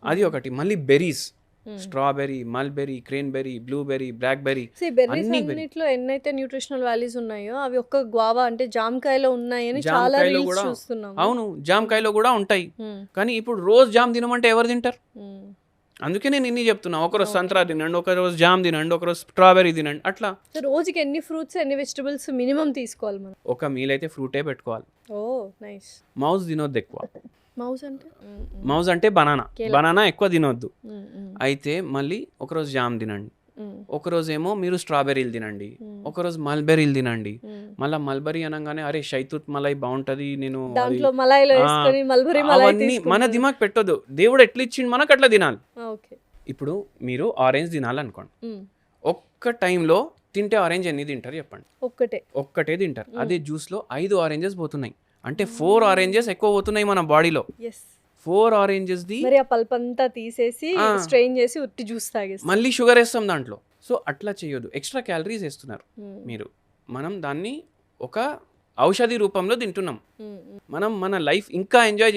అది ఒకటి. మళ్ళీ berries, strawberry, mulberry, cranberry, blueberry, blackberry, అన్నిట్లో ఎన్నైతే న్యూట్రిషనల్ వాల్యూస్ ఉన్నాయో అవి ఒక్క గ్వావా అంటే జామకాయలో ఉన్నాయని చాలా రీల్స్ చూస్తున్నాం. అవును, జామకాయలో కూడా ఉంటాయి. కానీ ఇప్పుడు రోజు జామ్ తినమంటే ఎవరు తింటారు? అందుకే నేను ఇన్ని చెప్తున్నా, ఒకరోజు సంత్రా తినండి, ఒకరోజు జామ్ తినండి, ఒకరోజు స్ట్రాబెర్రీ తినండి, అట్లా. రోజుకి ఎన్ని ఫ్రూట్స్ ఎన్ని వెజిటబుల్స్ మినిమం తీసుకోవాలి మనం? ఒక మీల్ అయితే ఫ్రూటే పెట్టుకోవాలి. ఓ నైస్. మౌస్ తినొద్దు ఎక్కువ. మౌజ్ అంటే బనానా ఎక్కువ తినొద్దు. అయితే మళ్ళీ ఒకరోజు జామ్ తినండి, ఒకరోజు ఏమో మీరు స్ట్రాబెర్రీలు తినండి, ఒకరోజు మల్బెర్రీలు తినండి. మళ్ళీ మల్బెర్రీ అనగానే అరే షైతుత్ మలై బాగుంటుంది, నేను అవన్నీ మన దిమాగ్ పెట్టొద్దు. దేవుడు ఎట్లా ఇచ్చిండు మనకు అట్లా తినాలి. ఇప్పుడు మీరు ఆరెంజ్ తినాలనుకోండి, ఒక్క టైంలో తింటే ఆరెంజ్ ఎన్ని తింటారు చెప్పండి? ఒక్కటే తింటారు. అదే జ్యూస్లో 5 ఆరెంజెస్ పోతున్నాయి అంటే 4 ఆరెంజెస్ ఎక్కువ పోతున్నాయి మన బాడీలో. 4 ఆరెంజెస్ ది మరి ఆ పల్ప్ అంతా తీసేసి స్ట్రెయిన్ చేసి ఉట్టి జ్యూస్ తాగేస్తాం, మళ్ళీ షుగర్ వేస్తాం దాంట్లో. సో అట్లా చేయొద్దు, ఎక్స్ట్రా క్యాలరీస్ వేస్తున్నారు మీరు. మనం దాన్ని ఒక ఔషధి రూపంలో తింటున్నాం. మనం మన లైఫ్ ఇంకా ఎంజాయ్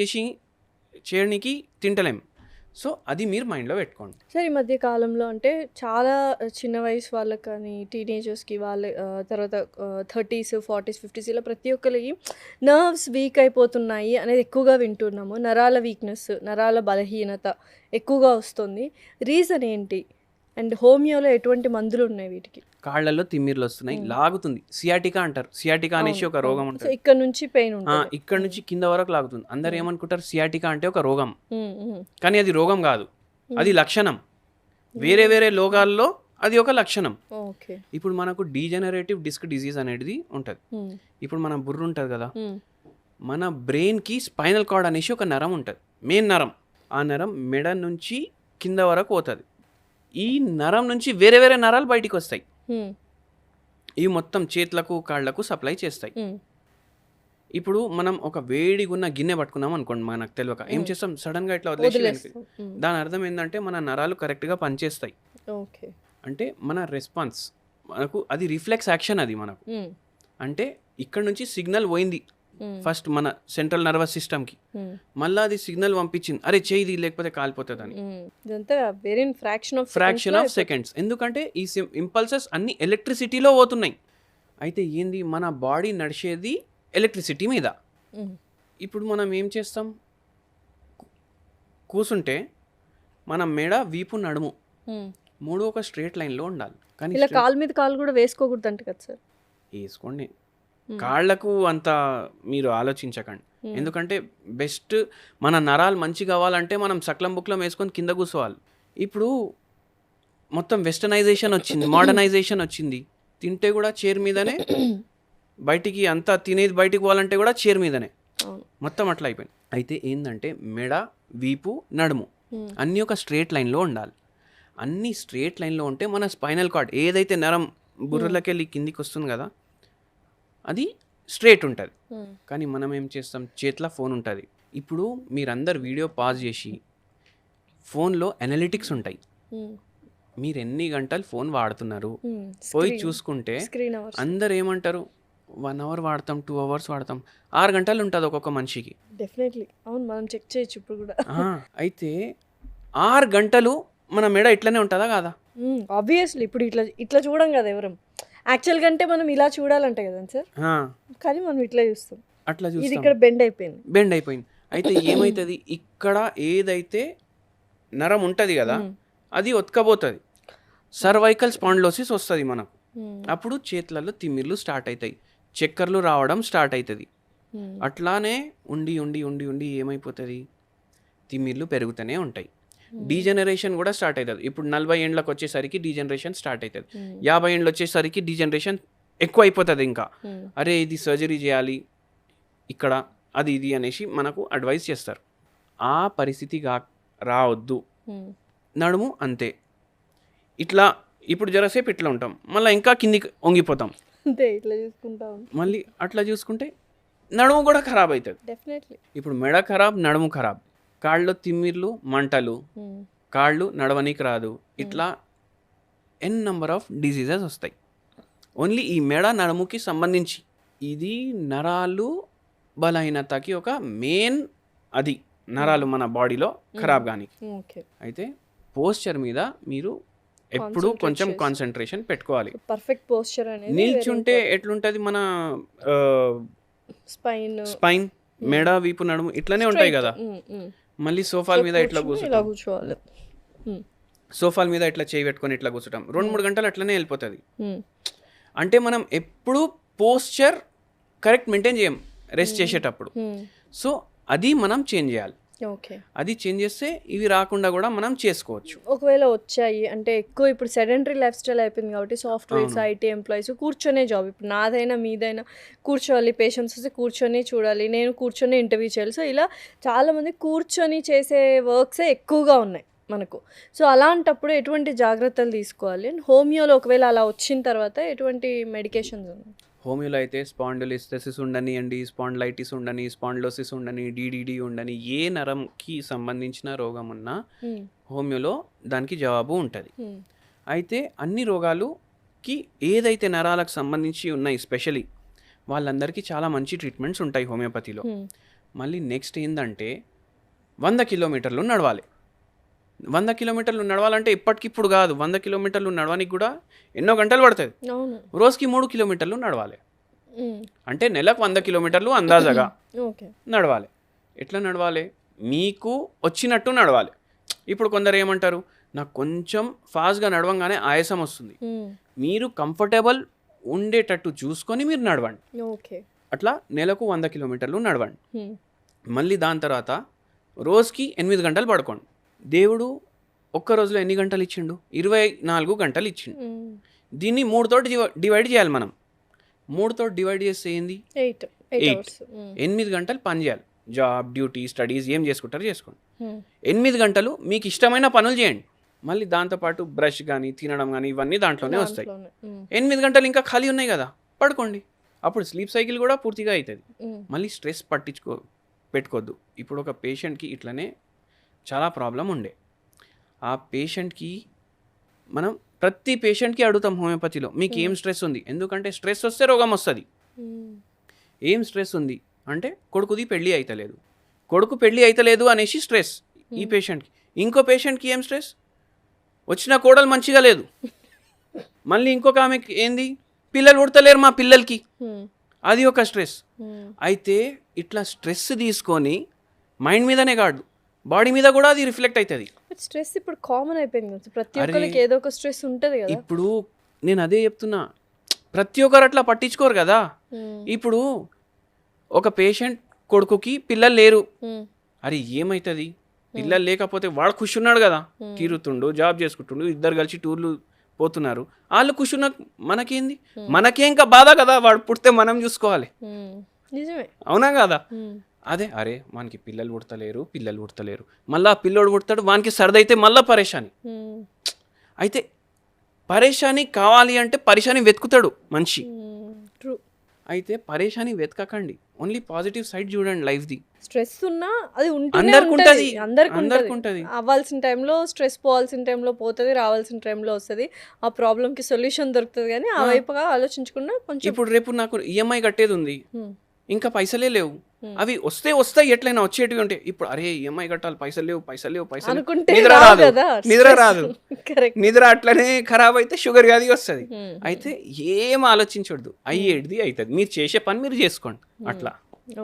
చేయడానికి తింటలేం. సో అది మీరు మైండ్లో పెట్టుకోండి. సార్, ఈ మధ్య కాలంలో అంటే చాలా చిన్న వయసు వాళ్ళకి కానీ టీనేజర్స్కి వాళ్ళ తర్వాత 30s 40s 50s ఇలా ప్రతి ఒక్కరికి నర్వ్స్ వీక్ అయిపోతున్నాయి అనేది ఎక్కువగా వింటున్నాము. నరాల వీక్నెస్, నరాల బలహీనత ఎక్కువగా వస్తుంది. రీజన్ ఏంటి? అండ్ హోమియోలో ఎటువంటి మందులు ఉన్నాయి వీటికి? కాళ్ళల్లో తిమ్మిర్లు వస్తున్నాయి, లాగుతుంది, సియాటికా అంటారు. సియాటికా అనేసి ఒక రోగం ఉంటుంది. ఇక్కడ నుంచి పెయిన్ ఉంటుంది, ఇక్కడ నుంచి కింద వరకు లాగుతుంది. అందరు ఏమనుకుంటారు సియాటికా అంటే ఒక రోగం, కానీ అది రోగం కాదు, అది లక్షణం. వేరే వేరే లోగాల్లో అది ఒక లక్షణం. ఇప్పుడు మనకు డీజనరేటివ్ డిస్క్ డిజీజ్ అనేది ఉంటుంది. ఇప్పుడు మన బుర్ర ఉంటుంది కదా, మన బ్రెయిన్కి స్పైనల్ కార్డ్ అనేసి ఒక నరం ఉంటుంది, మెయిన్ నరం. ఆ నరం మెడ నుంచి కింద వరకు పోతుంది. ఈ నరం నుంచి వేరే వేరే నరాలు బయటికి వస్తాయి. ఇవి మొత్తం చేతులకు కాళ్ళకు సప్లై చేస్తాయి. ఇప్పుడు మనం ఒక వేడిగా ఉన్న గిన్నె పట్టుకున్నాం అనుకోండి, మనకు తెలియక ఏం చేస్తాం, సడన్ గా ఇట్లా వదిలేసి. దాని అర్థం ఏంటంటే మన నరాలు కరెక్ట్గా పనిచేస్తాయి. అంటే మన రెస్పాన్స్ మనకు అది రిఫ్లెక్స్ యాక్షన్. అది మనకు అంటే ఇక్కడ నుంచి సిగ్నల్ పోయింది ఫస్ట్ మన సెంట్రల్ నర్వస్ సిస్టమ్కి, మళ్ళీ అది సిగ్నల్ పంపించింది అరే చేయి లేకపోతే కాలిపోతుంది అని. Fraction of seconds. ఎందుకంటే ఈ ఇంపల్సెస్ అన్ని ఎలక్ట్రిసిటీలో పోతున్నాయి. అయితే ఏంది, మన బాడీ నడిచేది ఎలక్ట్రిసిటీ మీద. ఇప్పుడు మనం ఏం చేస్తాం, కూసుంటే మన మెడ, వీపు, నడుము 3 ఒక స్ట్రేట్ లైన్లో ఉండాలి. కానీ కాలు మీద కాలు కూడా వేసుకోకూడదు అంట కదా సార్? వేసుకోండి, కాళ్ళకు అంత మీరు ఆలోచించకండి. ఎందుకంటే బెస్ట్ మన నరాలు మంచి కావాలంటే మనం సక్లం బుక్లం వేసుకొని కింద కూర్చోవాలి. ఇప్పుడు మొత్తం వెస్టర్నైజేషన్ వచ్చింది, మోడర్నైజేషన్ వచ్చింది. తింటే కూడా చైర్ మీదనే, బయటికి అంతా తినేది బయటికి పోవాలంటే కూడా చైర్ మీదనే, మొత్తం అట్లా అయిపోయింది. అయితే ఏంటంటే మెడ, వీపు, నడుము అన్నీ ఒక స్ట్రేట్ లైన్లో ఉండాలి. అన్నీ స్ట్రేట్ లైన్లో ఉంటే మన స్పైనల్ కార్డ్ ఏదైతే నరం బుర్రలోకి వెళ్ళి కిందికి వస్తుంది కదా అది స్ట్రేట్ ఉంటుంది. కానీ మనం ఏం చేస్తాం, చేతిలో ఫోన్ ఉంటుంది. ఇప్పుడు మీరందరు వీడియో పాజ్ చేసి ఫోన్లో అనలిటిక్స్ ఉంటాయి, మీరు ఎన్ని గంటలు ఫోన్ వాడుతున్నారు పోయి చూసుకుంటే అందరు ఏమంటారు 1 hour వాడతాం, 2 hours వాడతాం, 6 గంటలు ఉంటుంది ఒక్కొక్క మనిషికి. డెఫినెట్లీ అవును, మనం చెక్ చేయొచ్చు ఇప్పుడు కూడా. అయితే 6 గంటలు మన మెడ ఇట్లనే ఉంటుందా కాదా? ఆబ్వియస్లీ ఇప్పుడు ఇట్లా ఇట్లా చూడం కదా ఎవరం. యాక్చువల్గా అంటే మనం ఇలా చూడాలంటే కదా సార్, కానీ మనం ఇట్లా చూస్తాం. అట్లా ఇది చూస్తాం, ఇక్కడ బెండ్ అయిపోయింది. అయితే ఏమవుతుంది, ఇక్కడ ఏదైతే నరం ఉంటుంది కదా అది ఒత్తుకపోతుంది, సర్వైకల్ స్పాండిలోసిస్ వస్తుంది మనకు. అప్పుడు చేతులలో తిమ్మిర్లు స్టార్ట్ అవుతాయి, చక్కర్లు రావడం స్టార్ట్ అవుతుంది. అట్లానే ఉండి ఉండి ఉండి ఉండి ఏమైపోతుంది, తిమ్మిర్లు పెరుగుతూనే ఉంటాయి. డీజనరేషన్ కూడా స్టార్ట్ అవుతుంది. ఇప్పుడు 40 ఏండ్లకు వచ్చేసరికి డీజనరేషన్ స్టార్ట్ అవుతుంది. 50 ఏండ్లు వచ్చేసరికి డీజనరేషన్ ఎక్కువ అయిపోతుంది. ఇంకా అరే ఇది సర్జరీ చేయాలి ఇక్కడ, అది ఇది అనేసి మనకు అడ్వైస్ చేస్తారు. ఆ పరిస్థితి రావద్దు. నడుము అంతే, ఇట్లా ఇప్పుడు జరసేపు ఇట్లా ఉంటాం, మళ్ళీ ఇంకా కిందికి వంగిపోతాం, అంతే ఇట్లా చూసుకుంటాం. మళ్ళీ అట్లా చూసుకుంటే నడుము కూడా ఖరాబ్ అవుతుంది. డెఫినెట్లీ ఇప్పుడు మెడ ఖరాబ్, నడుము ఖరాబ్, కాళ్ళు తిమ్మిర్లు, మంటలు, కాళ్ళు నడవనికి రాదు, ఇట్లా నెంబర్ ఆఫ్ డిసీజెస్ వస్తాయి ఓన్లీ ఈ మెడ నడుముకి సంబంధించి. ఇది నరాలు బలహీనతకి ఒక మెయిన్, అది నరాలు మన బాడీలో ఖరాబ్ కానీ. అయితే పోస్చర్ మీద మీరు ఎప్పుడు కొంచెం కాన్సన్ట్రేషన్ పెట్టుకోవాలి. పర్ఫెక్ట్ పోస్చర్ అనేది నిల్చుంటే ఎట్లుంటది, మన స్పైన్ మెడ, వీపు, నడుము ఇట్లానే ఉంటాయి కదా. మళ్ళీ సోఫాల మీద ఇట్లా కూర్చోవాలి, సోఫాల మీద ఇట్లా చేయి పెట్టుకొని ఇట్లా కూర్చుంటాం, 2-3 గంటలు అట్లనే వెళ్ళిపోతుంది. అంటే మనం ఎప్పుడు పోస్చర్ కరెక్ట్ మెయింటైన్ చేయం రెస్ట్ చేసేటప్పుడు. సో అది మనం చేంజ్ చేయాలి. అది చేంజ్ చేస్తే ఇవి రాకుండా కూడా మనం చేసుకోవచ్చు. ఒకవేళ వచ్చాయి అంటే ఎక్కువ ఇప్పుడు సెడెంటరీ లైఫ్ స్టైల్ అయిపోయింది కాబట్టి సాఫ్ట్వేర్స్, ఐటీ ఎంప్లాయీస్ కూర్చొనే జాబ్, ఇప్పుడు నాదైనా మీదైనా కూర్చోవాలి, పేషెంట్స్ వస్తే కూర్చొని చూడాలి, నేను కూర్చొని ఇంటర్వ్యూ చేయాలి. సో ఇలా చాలామంది కూర్చొని చేసే వర్క్సే ఎక్కువగా ఉన్నాయి మనకు. సో అలాంటప్పుడు ఎటువంటి జాగ్రత్తలు తీసుకోవాలి? హోమియోలో ఒకవేళ అలా వచ్చిన తర్వాత ఎటువంటి మెడికేషన్స్ ఉన్నాయి? హోమియోలో అయితే స్పాండిలోలిస్థెసిస్ ఉండనియండి, స్పాండిలైటిస్ ఉండని, స్పాండిలోసిస్ ఉండని, డిడిడి ఉండని, ఏ నరంకి సంబంధించిన రోగం ఉన్నా హోమియోలో దానికి జవాబు ఉంటుంది. అయితే అన్ని రోగాలుకి ఏదైతే నరాలకు సంబంధించి ఉన్నాయి స్పెషలీ వాళ్ళందరికీ చాలా మంచి ట్రీట్మెంట్స్ ఉంటాయి హోమియోపతిలో. మళ్ళీ నెక్స్ట్ ఏంటంటే 100 కిలోమీటర్లు నడవాలి. 100 కిలోమీటర్లు నడవాలంటే ఇప్పటికిప్పుడు కాదు, 100 కిలోమీటర్లు నడవడానికి కూడా ఎన్నో గంటలు పడుతుంది. రోజుకి 3 కిలోమీటర్లు నడవాలి, అంటే నెలకు 100 కిలోమీటర్లు అందాజగా నడవాలి. ఎట్లా నడవాలి, మీకు వచ్చినట్టు నడవాలి. ఇప్పుడు కొందరు ఏమంటారు, నాకు కొంచెం ఫాస్ట్గా నడవంగానే ఆయాసం వస్తుంది, మీరు కంఫర్టబుల్ ఉండేటట్టు చూసుకొని మీరు నడవండి. అట్లా నెలకు 100 కిలోమీటర్లు నడవండి. మళ్ళీ దాని తర్వాత రోజుకి 8 గంటలు పడుకోండి. దేవుడు ఒక్క రోజులో ఎన్ని గంటలు ఇచ్చిండు? 24 గంటలు ఇచ్చిండు. దీన్ని 3 తోటి డివైడ్ చేయాలి. మనం 3 తోటి డివైడ్ చేస్తే ఏంది, 8 గంటలు పని చేయాలి. జాబ్, డ్యూటీ, స్టడీస్ ఏం చేసుకుంటారో చేసుకోండి. 8 గంటలు మీకు ఇష్టమైన పనులు చేయండి. మళ్ళీ దాంతోపాటు బ్రష్ కానీ, తినడం కానీ ఇవన్నీ దాంట్లోనే వస్తాయి. 8 గంటలు ఇంకా ఖాళీ ఉన్నాయి కదా, పడుకోండి. అప్పుడు స్లీప్ సైకిల్ కూడా పూర్తిగా అవుతుంది. మళ్ళీ స్ట్రెస్ పెట్టుకోవద్దు. ఇప్పుడు ఒక పేషెంట్కి ఇట్లనే చాలా ప్రాబ్లం ఉండే, ఆ పేషెంట్కి మనం ప్రతి పేషెంట్కి అడుగుతాం హోమియోపతిలో, మీకు ఏం స్ట్రెస్ ఉంది? ఎందుకంటే స్ట్రెస్ వస్తే రోగం వస్తుంది. ఏం స్ట్రెస్ ఉంది అంటే కొడుకుది పెళ్ళి అయితలేదు, కొడుకు పెళ్ళి అయితలేదు అనేసి స్ట్రెస్ ఈ పేషెంట్కి. ఇంకో పేషెంట్కి ఏం స్ట్రెస్, వచ్చిన కోడలు మంచిగా లేదు. మళ్ళీ ఇంకొక ఆమెకి ఏంది, పిల్లలు పుడతలేరు మా పిల్లలకి, అది ఒక స్ట్రెస్. అయితే ఇట్లా స్ట్రెస్ తీసుకొని మైండ్ మీదనే కాదు బాడీ మీద కూడా అది రిఫ్లెక్ట్ అవుతుంది. స్ట్రెస్ ఇప్పుడు కామన్ అయిపోయింది, ప్రతి ఒక్కరికి ఏదో ఒక స్ట్రెస్ ఉంటుంది కదా. ఇప్పుడు నేను అదే చెప్తున్నా, ప్రతి ఒక్కరు అట్లా పట్టించుకోరు కదా. ఇప్పుడు ఒక పేషెంట్ కొడుకుకి పిల్లలు లేరు, అరే ఏమవుతుంది, పిల్లలు లేకపోతే వాడు కూర్చున్నాడు కదా, తిరుగుతుండు, జాబ్ చేసుకుంటుండు, ఇద్దరు కలిసి టూర్లు పోతున్నారు, వాళ్ళు కూర్చున్న మనకేంది, మనకేం బాధ కదా, వాడు పుడితే మనం చూసుకోవాలి, నిజమే, అవునా కదా. అదే అరే మనకి పిల్లలు పుడతలేరు, మళ్ళీ పిల్లోడు పుడతాడు, వానికి సర్దైతే మళ్ళీ పరేషాని. అయితే పరేషాని కావాలి అంటే పరేషాని వెతుకుతాడు మనిషి. ట్రూ. అయితే పరేషాని వెతకకండి, ఓన్లీ పాజిటివ్ సైడ్ చూడండి లైఫ్ది. స్ట్రెస్ ఉన్నా అది అందరికి ఉంటుంది, అందరికి ఉంటుంది. అవ్వాల్సిన టైంలో స్ట్రెస్, పోవాల్సిన టైంలో పోతుంది, రావాల్సిన టైంలో వస్తుంది, ఆ ప్రాబ్లంకి సొల్యూషన్ దొరుకుతుంది. కానీ ఆ వైపుగా ఆలోచించకుండా కొంచెం, ఇప్పుడు రేపు నాకు ఈఎంఐ కట్టేది ఉంది, ఇంకా పైసలే లేవు, అవి వస్తాయి ఎట్లయినా వచ్చేటివి ఉంటాయి. ఇప్పుడు అరే ఈఎంఐ కట్టాలి, పైసలు లేవు, నిద్ర అట్లనే ఖరాబ్ అయితే షుగర్ వ్యాధి వస్తుంది. అయితే ఏం ఆలోచించొద్దు, అయ్యేది అవుతుంది, మీరు చేసే పని మీరు చేసుకోండి అట్లా.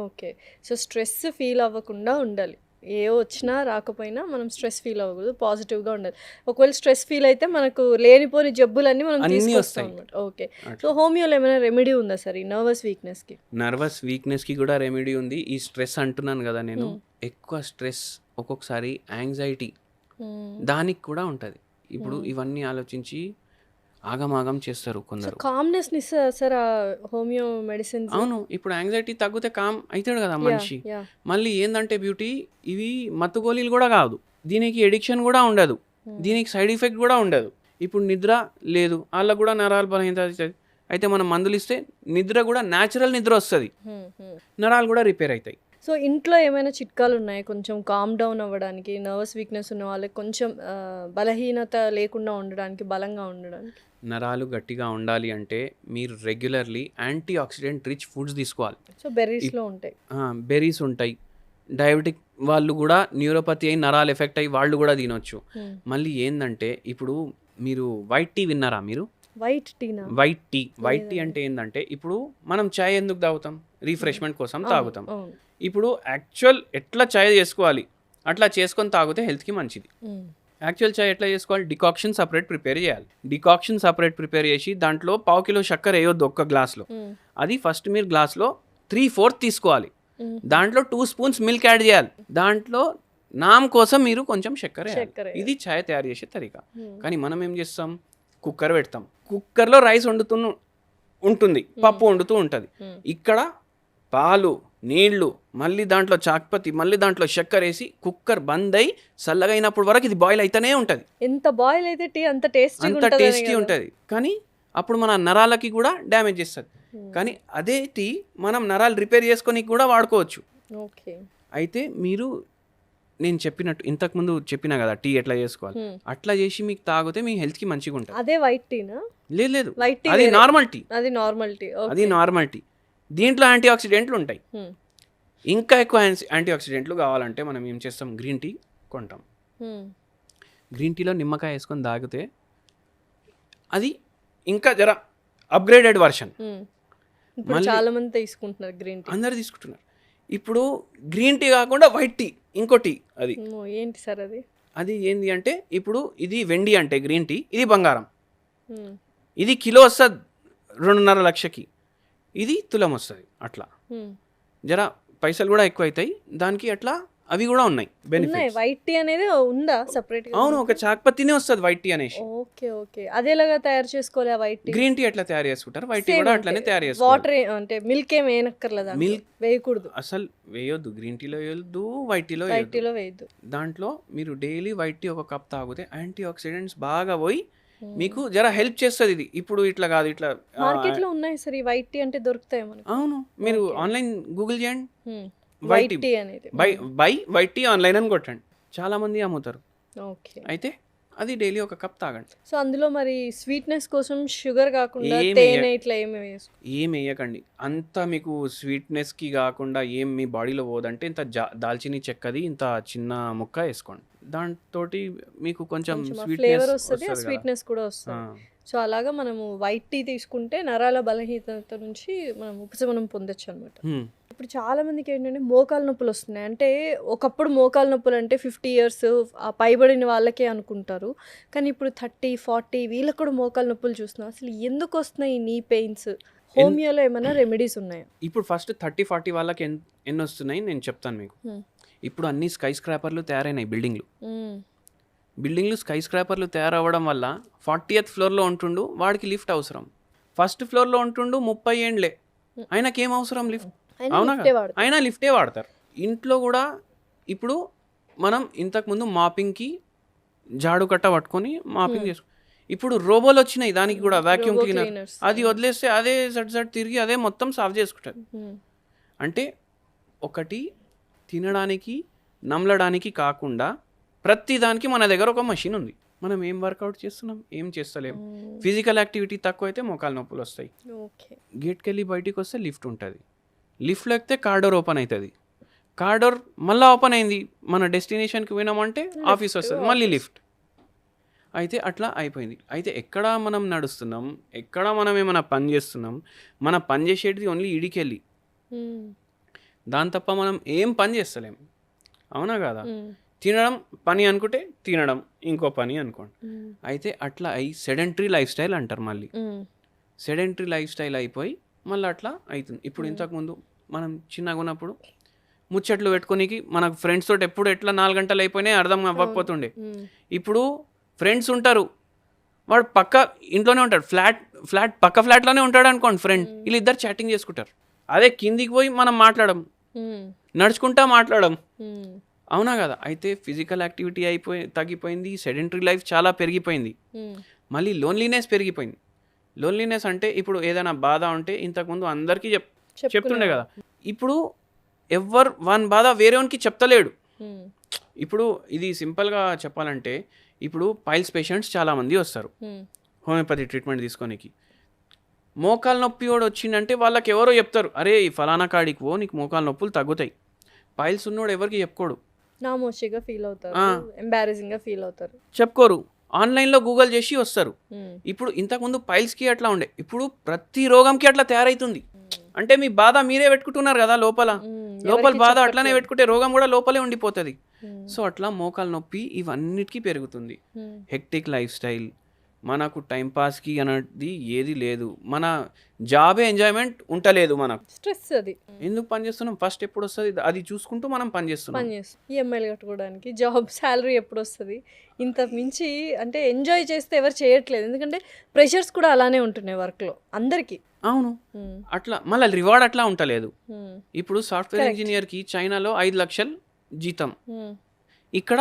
ఓకే. సో స్ట్రెస్ ఫీల్ అవ్వకుండా ఉండాలి, ఏ వచ్చినా రాకపోయినా మనం స్ట్రెస్ ఫీల్ అవ్వకూడదు, పాజిటివ్గా ఉండాలి. ఒకవేళ స్ట్రెస్ ఫీల్ అయితే మనకు లేనిపోని జబ్బులన్నీ మనం తీసుకొస్తాం అన్నమాట. ఓకే. సో హోమియోలో ఏమైనా రెమెడీ ఉందా సార్ ఈ నర్వస్ వీక్నెస్కి? కూడా రెమెడీ ఉంది. ఈ స్ట్రెస్ అంటున్నాను కదా నేను, ఎక్కువ స్ట్రెస్, ఒక్కొక్కసారి యాంగ్జైటీ, దానికి కూడా ఉంటుంది. ఇప్పుడు ఇవన్నీ ఆలోచించి ఆగమాగం చేస్తారు కొందరు. కామ్నెస్ ని సార్ హోమియో మెడిసిన్. అవును, ఇప్పుడు యాంగ్జైటీ తగ్గితే కామ్ అవుతాడు కదా మనిషి. మళ్ళీ ఏంటంటే బ్యూటీ, ఇవి మత్తు గోళీలు కూడా కాదు, దీనికి ఎడిక్షన్ కూడా ఉండదు, దీనికి సైడ్ ఎఫెక్ట్ కూడా ఉండదు. ఇప్పుడు నిద్ర లేదు, వాళ్ళకు కూడా నరాలు బలహీనత అవుతుంది. అయితే మనం మందులు ఇస్తే నిద్ర కూడా న్యాచురల్ నిద్ర వస్తుంది, నరాలు కూడా రిపేర్ అవుతాయి. సో ఇంట్లో ఏమైనా చిట్కాలు ఉన్నాయి కొంచెం కామ్ డౌన్ అవ్వడానికి, నర్వస్ వీక్నెస్ ఉన్న వాళ్ళకి కొంచెం బలహీనత లేకుండా ఉండడానికి, బలంగా ఉండడానికి? నరాలు గట్టిగా ఉండాలి అంటే మీరు regularly anti oxidant rich foods తీసుకోవాలి. సో బెర్రీస్లో ఉంటాయి, బెర్రీస్ ఉంటాయి. డయాబెటిక్ వాళ్ళు కూడా, న్యూరోపతి అయి నరాలు ఎఫెక్ట్ అయ్యి వాళ్ళు కూడా తినొచ్చు. మళ్ళీ ఏంటంటే ఇప్పుడు మీరు వైట్ టీ విన్నారా మీరు? వైట్ టీ అంటే ఏంటంటే, ఇప్పుడు మనం చాయ్ ఎందుకు తాగుతాం? రిఫ్రెష్మెంట్ కోసం తాగుతాం. ఇప్పుడు యాక్చువల్ ఎట్లా చాయ్ చేసుకోవాలి అట్లా చేసుకొని తాగితే హెల్త్కి మంచిది. యాక్చువల్ చాయ్ ఎట్లా చేసుకోవాలి? డికాక్షన్ సపరేట్ ప్రిపేర్ చేయాలి. డికాక్షన్ సపరేట్ ప్రిపేర్ చేసి దాంట్లో 1/2 కిలో చక్కెర వేయొద్దు ఒక్క గ్లాస్లో. అది ఫస్ట్ మీరు గ్లాస్లో 3/4 తీసుకోవాలి, దాంట్లో 2 స్పూన్స్ మిల్క్ యాడ్ చేయాలి, దాంట్లో నామ్ కోసం మీరు కొంచెం చక్కెర వేయాలి. ఇది చాయ్ తయారు చేసే తరీకా. కానీ మనం ఏం చేస్తాం, కుక్కర్ పెడతాం, కుక్కర్లో రైస్ ఉంటుంది, పప్పు వండుతూ ఉంటుంది, ఇక్కడ పాలు, నీళ్లు, మళ్ళీ దాంట్లో చాక్పతి, మళ్ళీ దాంట్లో చక్కెర వేసి కుక్కర్ బంద్ అయి చల్లగా అయినప్పుడు వరకు ఇది బాయిల్ అయితేనే ఉంటుంది. ఎంత బాయిల్ అయితే టీ అంత టేస్టీ ఉంటుంది. కానీ అప్పుడు మన నరాలకి కూడా డ్యామేజ్ చేస్తుంది. కానీ అదే టీ మనం నరాలు రిపేర్ చేసుకొని కూడా వాడుకోవచ్చు. అయితే మీరు, నేను చెప్పినట్టు ఇంతకుముందు చెప్పినా కదా టీ ఎట్లా చేసుకోవాలి, అట్లా చేసి మీకు తాగితే మీ హెల్త్ కి మంచిగా ఉంటుంది. అదే వైట్ టీనా? లేదు, అది నార్మల్ టీ. దీంట్లో యాంటీ ఆక్సిడెంట్లు ఉంటాయి. ఇంకా ఎక్కువ యాంటీ ఆక్సిడెంట్లు కావాలంటే మనం ఏం చేస్తాం, గ్రీన్ టీ కొంటాం. గ్రీన్ టీలో నిమ్మకాయ వేసుకొని తాగితే అది ఇంకా జర అప్గ్రేడెడ్ వర్షన్. చాలా మంది తీసుకుంటున్నారు గ్రీన్ టీ, అందరు తీసుకుంటున్నారు. ఇప్పుడు గ్రీన్ టీ కాకుండా వైట్ టీ, ఇంకో టీ, అది ఏంటి సార్ అది ఏంది అంటే, ఇప్పుడు ఇది వెండి అంటే గ్రీన్ టీ, ఇది బంగారం. ఇది కిలో వస్తుంది 2.5 లక్షకి, ఇది తులం వస్తుంది. అట్లా జర పైసలు కూడా ఎక్కువ అవుతాయి దానికి. అట్లా అవి కూడా ఉన్నాయి బెనిఫిట్స్. వైట్ టీ అనేది ఉందా సెపరేట్? అవును, ఒక చాక్పత్తినే వస్తుంది వైట్ టీ అనేసి. ఓకే. అదేలాగా తయారు చేసుకోవాలి ఆ వైట్ టీ? గ్రీన్ టీ ఎట్లా తయారు చేసుకుంటారు, వైట్ టీ కూడా అట్లనే తయారు చేసుకోవాలి. వాటర్ అంటే మిల్క్ ఏం వేయనక్కర్లేదా? మిల్క్ వేయకూడదు, అసలు వేయొద్దు. గ్రీన్ టీలో వేయొద్దు, వైట్ టీలో వేయద్దు. దాంట్లో మీరు డైలీ వైట్ టీ 1 కప్ తాగితే యాంటీ ఆక్సిడెంట్స్ బాగా పోయి మీకు జర హెల్ప్ చేస్తుంది. ఇది ఇప్పుడు ఇట్లా కాదు, ఇట్లా మార్కెట్ లో ఉన్నాయి సార్ ఈ వైట్ టీ అంటే దొరుకుతాయి మనకు. అవును, మీరు ఆన్లైన్ గూగుల్ చేయండి, వైట్ టీ అనేది బై వైట్ టీ ఆన్లైన్ అని కొట్టండి, చాలా మంది అమ్ముతారు. ఓకే. అయితే అది డైలీ 1 కప్ తాగండి. సో అందులో మరి స్వీట్నెస్ కోసం షుగర్ కాకుండా తేనె ఇట్లా ఏం వేయకండి. అంత మీకు స్వీట్నెస్కి కాకుండా ఏం మీ బాడీలో పోదంటే ఇంత దాల్చిని చెక్కది ఇంత చిన్న ముక్క వేసుకోండి, దాంతో మీకు కొంచెం ఫ్లేవర్ వస్తుంది, స్వీట్నెస్ కూడా వస్తుంది. సో అలాగా మనము వైట్ టీ తీసుకుంటే నరాల బలహీనత నుంచి మనం ఉపశమనం పొందొచ్చు అనమాట. ఇప్పుడు చాలా మందికి ఏంటంటే మోకాలు నొప్పులు వస్తున్నాయి. అంటే ఒకప్పుడు మోకాలు నొప్పులు అంటే 50 ఇయర్స్ పైబడిన వాళ్ళకే అనుకుంటారు. కానీ ఇప్పుడు 30, 40 వీళ్ళకి కూడా మోకాలు నొప్పులు చూస్తున్నాం. అసలు ఎందుకు వస్తున్నాయి ఈ నీ పెయిన్స్? హోమియోలో ఏమైనా రెమెడీస్ ఉన్నాయా? ఇప్పుడు ఫస్ట్ 30-40 వాళ్ళకి ఎన్ని వస్తున్నాయి నేను చెప్తాను మీకు. ఇప్పుడు అన్ని స్కై స్క్రాపర్లు తయారైనాయి బిల్డింగ్లు స్కై స్క్రాపర్లు తయారవ్వడం వల్ల 40th ఫ్లోర్లో ఉంటుండు, వాడికి లిఫ్ట్ అవసరం. ఫస్ట్ ఫ్లోర్లో ఉంటుండు 30 ఏండ్లే, ఆయనకేం అవసరం లిఫ్ట్? అవునా కదా, అయినా లిఫ్టే వాడతారు. ఇంట్లో కూడా ఇప్పుడు మనం ఇంతకుముందు మాపింగ్కి జాడు కట్ట పట్టుకొని మాపింగ్ చేసుకో, ఇప్పుడు రోబోలు వచ్చినాయి దానికి కూడా, వ్యాక్యూమ్ క్లీనర్. అది వదిలేస్తే అదే జట్ తిరిగి అదే మొత్తం సాఫ్ చేసుకుంటుంది. అంటే ఒకటి తినడానికి నమలడానికి కాకుండా ప్రతి దానికి మన దగ్గర ఒక మషిన్ ఉంది. మనం ఏం వర్కౌట్ చేస్తున్నాం, ఏం చేస్తలేము. ఫిజికల్ యాక్టివిటీ తక్కువ అయితే మోకాలు నొప్పులు వస్తాయి. గేట్కి వెళ్ళి బయటికి వస్తే లిఫ్ట్ ఉంటుంది, లిఫ్ట్లో ఎక్కితే కార్ ఓపెన్ అవుతుంది, కార్ మళ్ళీ ఓపెన్ అయింది, మన డెస్టినేషన్కి పోయినామంటే ఆఫీస్ వస్తుంది, మళ్ళీ లిఫ్ట్. అయితే అట్లా అయిపోయింది. అయితే ఎక్కడ మనం నడుస్తున్నాం, ఎక్కడ మనం ఏమైనా పని చేస్తున్నాం, మన పని చేసేటిది ఓన్లీ ఇడికెళ్ళి, దాని తప్ప మనం ఏం పని చేస్తలేము. అవునా కదా? తినడం పని అనుకుంటే తినడం ఇంకో పని అనుకోండి. అయితే అట్లా అయి సెడెంటరీ లైఫ్ స్టైల్ అంటారు. మళ్ళీ సెడెంటరీ లైఫ్ స్టైల్ అయిపోయి మళ్ళీ అట్లా అవుతుంది. ఇప్పుడు ఇంతకుముందు మనం చిన్నగా ఉన్నప్పుడు ముచ్చట్లు పెట్టుకోనికి మనకు ఫ్రెండ్స్ తోటి ఎప్పుడు ఎట్లా 4 గంటలు అయిపోయినాయి అర్థం అవ్వకపోతుండే. ఇప్పుడు ఫ్రెండ్స్ ఉంటారు, వాడు పక్క ఇంట్లోనే ఉంటాడు, ఫ్లాట్ పక్క ఫ్లాట్లోనే ఉంటాడు అనుకోండి ఫ్రెండ్, వీళ్ళిద్దరు చాటింగ్ చేసుకుంటారు. అదే కిందికి పోయి మనం మాట్లాడడం, నడుచుకుంటా మాట్లాడడం. అవునా కదా? అయితే ఫిజికల్ యాక్టివిటీ తగ్గిపోయింది, సెడెంటరీ లైఫ్ చాలా పెరిగిపోయింది, మళ్ళీ లోన్లీనెస్ పెరిగిపోయింది. లోన్లీనెస్ అంటే ఇప్పుడు ఏదైనా బాధ ఉంటే ఇంతకుముందు అందరికీ చెప్తుండే కదా, ఇప్పుడు ఎవరు వాని బాధ వేరేవానికి చెప్తలేడు. ఇప్పుడు ఇది సింపుల్గా చెప్పాలంటే, ఇప్పుడు పైల్స్ పేషెంట్స్ చాలామంది వస్తారు హోమియోపతి ట్రీట్మెంట్ తీసుకోనికి. మోకాలు నొప్పి కూడా వచ్చిందంటే వాళ్ళకి ఎవరో చెప్తారు, అరే ఈ ఫలానా కాడికి పో నీకు మోకాలు నొప్పులు తగ్గుతాయి. పైల్స్ ఉన్నోడు ఎవరికి చెప్పుకోడు, నామోషిగా ఫీల్ అవుతారు, ఎంబారసింగ్గా ఫీల్ అవుతారు, చెప్పుకోరు. ఆన్లైన్లో గూగుల్ చేసి వస్తారు. ఇప్పుడు ఇంతకుముందు పైల్స్కి అట్లా ఉండే, ఇప్పుడు ప్రతి రోగంకి అట్లా తయారైతుంది. అంటే మీ బాధ మీరే పెట్టుకుంటున్నారు కదా లోపల బాధ అట్లానే పెట్టుకుంటే రోగం కూడా లోపలే ఉండిపోతుంది. సో అట్లా మోకాలు నొప్పి ఇవన్నిటికీ పెరుగుతుంది. హెక్టిక్ లైఫ్ స్టైల్, మనకు టైంపాస్కి అనేది ఏది లేదు, మన జాబే ఎంజాయ్మెంట్ ఉంటలేదు, మనకు స్ట్రెస్. అది ఎందుకు పని చేస్తున్నాం, ఫస్ట్ ఎప్పుడు వస్తుంది అది చూసుకుంటూ మనం పని చేస్తున్నాం. ఈఎంఐలు కట్టుకోవడానికి జాబ్ శాలరీ ఎప్పుడు వస్తుంది, ఇంత మించి అంటే ఎంజాయ్ చేస్తే ఎవరు చేయట్లేదు. ఎందుకంటే ప్రెషర్స్ కూడా అలానే ఉంటున్నాయి వర్క్లో అందరికీ. అవును, అట్లా మళ్ళీ రివార్డ్ అట్లా ఉంటలేదు. ఇప్పుడు సాఫ్ట్వేర్ ఇంజనీర్కి చైనాలో 5 లక్షలు జీతం, ఇక్కడ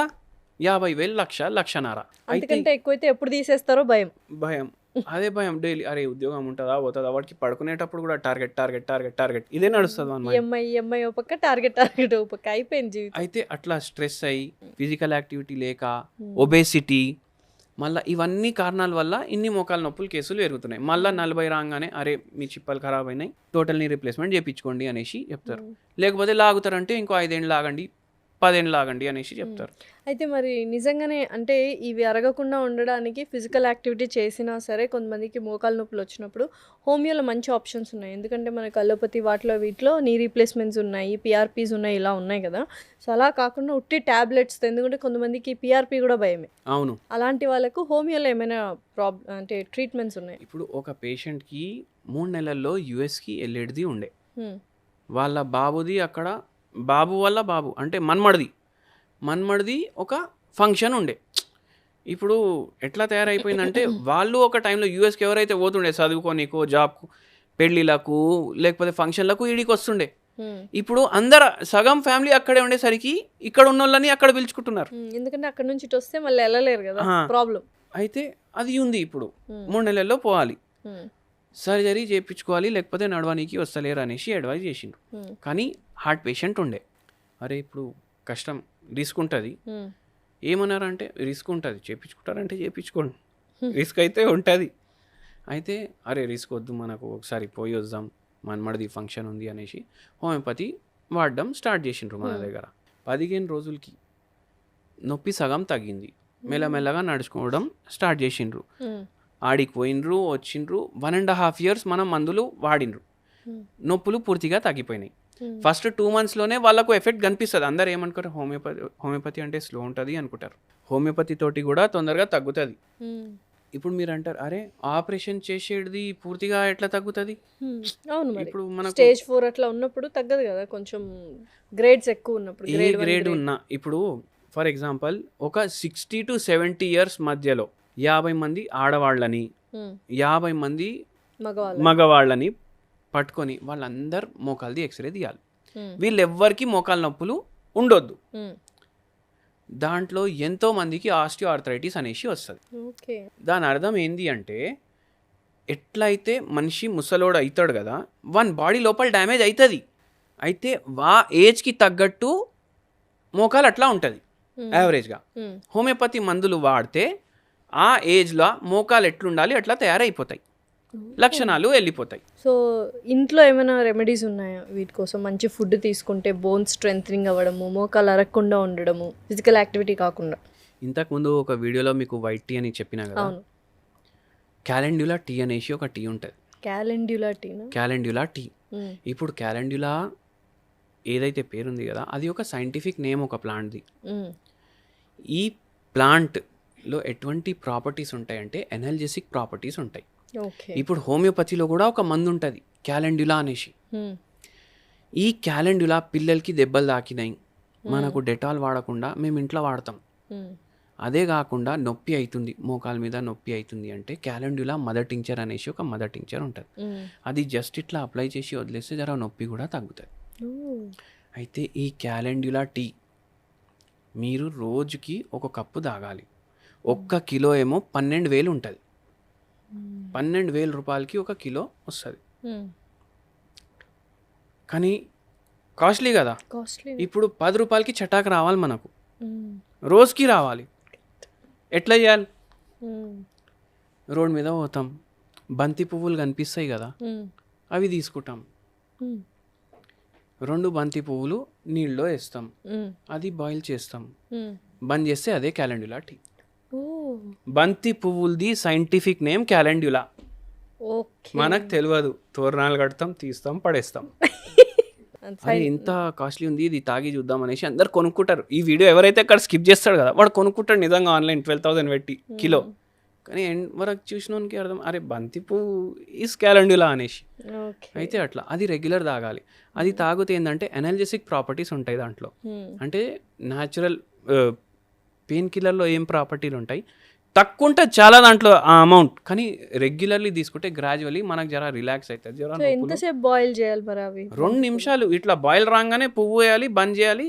50,000, 1,00,000. అంతకంటే ఎక్కువైతే ఎప్పుడు తీసేస్తారో భయం. అదే భయం డైలీ, అరే ఉద్యోగం ఉంటుందా పోతుందా, వాడికి పడుకునేటప్పుడు కూడా టార్గెట్ ఇదే నడుస్తుంది. ఈఎంఐ ఓ పక్క, టార్గెట్ ఓ పక్క, అయిపోయింది జీవితం. అయితే అట్లా స్ట్రెస్ అయ్యి ఫిజికల్ యాక్టివిటీ లేక, ఒబేసిటీ, మళ్ళీ ఇవన్నీ కారణాల వల్ల ఇన్ని మోకాలు నొప్పులు కేసులు పెరుగుతున్నాయి. మళ్ళీ 40 రాగానే అరే మీ చిప్పలు ఖరాబ్ అయినాయి, టోటల్ నీ రీప్లేస్మెంట్ చేయించుకోండి అనేసి చెప్తారు. లేకపోతే లాగుతారంటే ఇంకో 5 ఏళ్ళు లాగండి, 10 ఏళ్ళు లాగండి అనేసి చెప్తారు. అయితే మరి నిజంగానే అంటే ఇవి అరగకుండా ఉండడానికి ఫిజికల్ యాక్టివిటీ చేసినా సరే కొంతమందికి మోకాలు నొప్పులు వచ్చినప్పుడు హోమియోలో మంచి ఆప్షన్స్ ఉన్నాయి. ఎందుకంటే మనకు అలోపతి వీటిలో నీ రీప్లేస్మెంట్స్ ఉన్నాయి, పిఆర్పీస్ ఉన్నాయి, ఇలా ఉన్నాయి కదా. సో అలా కాకుండా ఉట్టి ట్యాబ్లెట్స్, ఎందుకంటే కొంతమందికి పిఆర్పీ కూడా భయమే. అవును, అలాంటి వాళ్ళకు హోమియోలో ఏమైనా అంటే ట్రీట్మెంట్స్ ఉన్నాయి? ఇప్పుడు ఒక పేషెంట్కి 3 నెలల్లో యుఎస్కి వెళ్ళేది ఉండే, వాళ్ళ బాబుది అక్కడ, బాబు వల్ల బాబు అంటే మన్మడిది ఒక ఫంక్షన్ ఉండే. ఇప్పుడు ఎట్లా తయారైపోయిందంటే వాళ్ళు ఒక టైంలో యూఎస్కి ఎవరైతే పోతుండే చదువుకోనికో, జాబ్కు, పెళ్ళిళ్ళకు, లేకపోతే ఫంక్షన్లకు ఈడికి వస్తుండే. ఇప్పుడు సగం ఫ్యామిలీ అక్కడే ఉండేసరికి ఇక్కడ ఉన్న వాళ్ళని అక్కడ పిలుచుకుంటున్నారు. ఎందుకంటే అక్కడ నుంచి ఇటు వస్తే మళ్ళీ వెళ్ళలేరు కదా, ప్రాబ్లం. అయితే అది ఉంది, ఇప్పుడు 3 నెలల్లో పోవాలి, సర్జరీ చేయించుకోవాలి, లేకపోతే నడవడానికి వస్తలేరు అనేసి అడ్వైజ్ చేసిండ్రు. కానీ హార్ట్ పేషెంట్ ఉండే, అరే ఇప్పుడు కష్టం, రిస్క్ ఉంటుంది. ఏమన్నారంటే రిస్క్ ఉంటుంది, చేయించుకుంటారంటే చేయించుకోండి, రిస్క్ అయితే ఉంటుంది. అయితే అరే రిస్క్ వద్దు, మనకు ఒకసారి పోయి వద్దాం, మన్మడిది ఫంక్షన్ ఉంది అనేసి హోమియోపతి వాడడం స్టార్ట్ చేసిండ్రు మన దగ్గర. 15 రోజులకి నొప్పి సగం తగ్గింది, మెల్లమెల్లగా నడుచుకోవడం స్టార్ట్ చేసిండ్రు. ఆడికి పోయినరు వచ్చిండ్రు 1.5 years మనం మందులు వాడినరు, నొప్పులు పూర్తిగా తగ్గిపోయినాయి. ఫస్ట్ 2 monthsలోనే వాళ్ళకు ఎఫెక్ట్ కనిపిస్తుంది. అందరు ఏమనుకుంటారు, హోమియోపతి అంటే స్లో ఉంటుంది అనుకుంటారు. హోమియోపతి తోటి కూడా తొందరగా తగ్గుతుంది. ఇప్పుడు మీరు అంటారు, అరే ఆపరేషన్ చేసేది పూర్తిగా ఎట్లా తగ్గుతుంది? అవును, మరి ఇప్పుడు మనకు స్టేజ్ 4 అట్లా ఉన్నప్పుడు తగ్గదు కదా, కొంచెం గ్రేడ్స్ ఎక్కువ ఉన్నప్పుడు. ఏ గ్రేడ్ ఉన్నా, ఇప్పుడు ఫర్ ఎగ్జాంపుల్ ఒక 60 to 70 years మధ్యలో 50 మంది ఆడవాళ్ళని 50 మంది మగవాళ్ళని పట్టుకొని వాళ్ళందరు మోకాలది ఎక్స్రే తీయాలి. వీళ్ళెవ్వరికి మోకాలు నొప్పులు ఉండొద్దు. దాంట్లో ఎంతో మందికి ఆస్టియోఆర్థరైటిస్ అనేసి వస్తుంది. దాని అర్థం ఏంది అంటే, ఎట్లయితే మనిషి ముసలోడు అవుతాడు కదా, వన్ బాడీ లోపల డ్యామేజ్ అవుతుంది. అయితే ఏజ్కి తగ్గట్టు మోకాలు అట్లా ఉంటుంది యావరేజ్గా. హోమియోపతి మందులు వాడితే ఆ ఏజ్లో మోకాలు ఎట్లుండాలి అట్లా తయారైపోతాయి, లక్షణాలు వెళ్ళిపోతాయి. సో ఇంట్లో ఏమైనా రెమెడీస్ ఉన్నాయా వీటి కోసం? మంచి ఫుడ్ తీసుకుంటే బోన్ స్ట్రెంథనింగ్ అవ్వడము, మోకాలు అరగకుండా ఉండడము, ఫిజికల్ యాక్టివిటీ కాకుండా. ఇంతకుముందు ఒక వీడియోలో మీకు వైట్ టీ అని చెప్పినా కదా, క్యాలెండ్యులా టీ అనేసి ఒక టీ ఉంటుంది. Calendula tea. ఇప్పుడు క్యాలెండ్యులా ఏదైతే పేరుంది కదా, అది ఒక సైంటిఫిక్ నేమ్, ఒక ప్లాంట్ది. ఈ ప్లాంట్లో ఎటువంటి ప్రాపర్టీస్ ఉంటాయంటే ఎనర్జెసిక్ ప్రాపర్టీస్ ఉంటాయి. ఇప్పుడు హోమియోపతిలో కూడా ఒక మందు ఉంటుంది క్యాలెండ్యులా అనేసి. ఈ క్యాలెండ్యులా పిల్లలకి దెబ్బలు తాకినాయి, మనకు డెటాల్ వాడకుండా మేము ఇంట్లో వాడతాం. అదే కాకుండా నొప్పి అవుతుంది, మోకాల మీద నొప్పి అవుతుంది అంటే క్యాలెండ్యులా మదర్ టింక్చర్ అనేసి ఒక మదర్ టింక్చర్ ఉంటుంది. అది జస్ట్ ఇట్లా అప్లై చేసి వదిలేస్తే జర నొప్పి కూడా తగ్గుతుంది. అయితే ఈ క్యాలెండ్యులా టీ మీరు రోజుకి 1 కప్పు తాగాలి. 1 కిలో ఏమో 12,000 ఉంటుంది. 12,000 రూపాయలకి 1 కిలో వస్తుంది. కానీ కాస్ట్లీ కదా. ఇప్పుడు 10 రూపాయలకి చటాకు రావాలి మనకు, రోజుకి రావాలి. ఎట్లా చేయాలి? రోడ్ మీద పోతాం, బంతి పువ్వులు కనిపిస్తాయి కదా, అవి తీసుకుంటాం. 2 బంతి పువ్వులు నీళ్ళలో వేస్తాం, అది బాయిల్ చేస్తాం, బంద్ చేస్తే అదే క్యాలెండ్యులా టీ. బంతి పువ్వులది సైంటిఫిక్ నేమ్ క్యాలెండ్యులా. మనకు తెలియదు, తోరణాలు కడతాం, తీస్తాం, పడేస్తాం. అది ఎంత కాస్ట్లీ ఉంది, ఇది తాగి చూద్దాం అనేసి అందరు కొనుక్కుంటారు. ఈ వీడియో ఎవరైతే అక్కడ స్కిప్ చేస్తాడు కదా, వాడు కొనుక్కుంటాడు నిజంగా ఆన్లైన్ 12,000 పెట్టి కిలో. కానీ ఎండ్ వరకు చూసినోనికి అర్థం, అరే బంతి పువ్వు ఈస్ క్యాలెండ్యులా అనేసి. అయితే అట్లా అది రెగ్యులర్ తాగాలి. అది తాగితే ఏంటంటే ఎనర్జెసిక్ ప్రాపర్టీస్ ఉంటాయి దాంట్లో. అంటే న్యాచురల్ పెయిన్ కిల్లర్లో ఏం ప్రాపర్టీలు ఉంటాయి, తక్కువ ఉంటుంది చాలా దాంట్లో ఆ అమౌంట్. కానీ రెగ్యులర్లీ తీసుకుంటే గ్రాడ్యువల్లీ మనకు జర రిలాక్స్ అవుతుంది. జర ఎంతసేపు బాయిల్ చేయాలి మరి? అవి 2 నిమిషాలు ఇట్లా బాయిల్ రాగానే పువ్వు వేయాలి, బంద్ చేయాలి.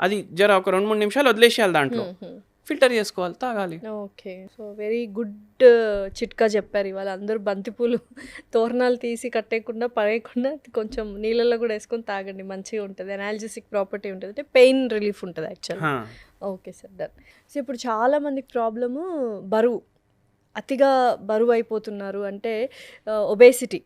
అది జర ఒక 2-3 నిమిషాలు వదిలేసేయాలి, దాంట్లో ఫిల్టర్ చేసుకోవాలి, తాగాలి. ఓకే, సో వెరీ గుడ్ చిట్కా చెప్పారు ఇవాళ. అందరూ బంతిపూలు తోరణాలు తీసి కట్టేయకుండా పడేయకుండా కొంచెం నీళ్ళల్లో కూడా వేసుకొని తాగండి, మంచిగా ఉంటుంది. ఎనాల్జెసిక్ ప్రాపర్టీ ఉంటుంది, అంటే పెయిన్ రిలీఫ్ ఉంటుంది యాక్చువల్గా. Okay sir, done. సో ఇప్పుడు చాలామందికి ప్రాబ్లము బరువు, అతిగా బరువు అయిపోతున్నారు, అంటే ఒబేసిటీ.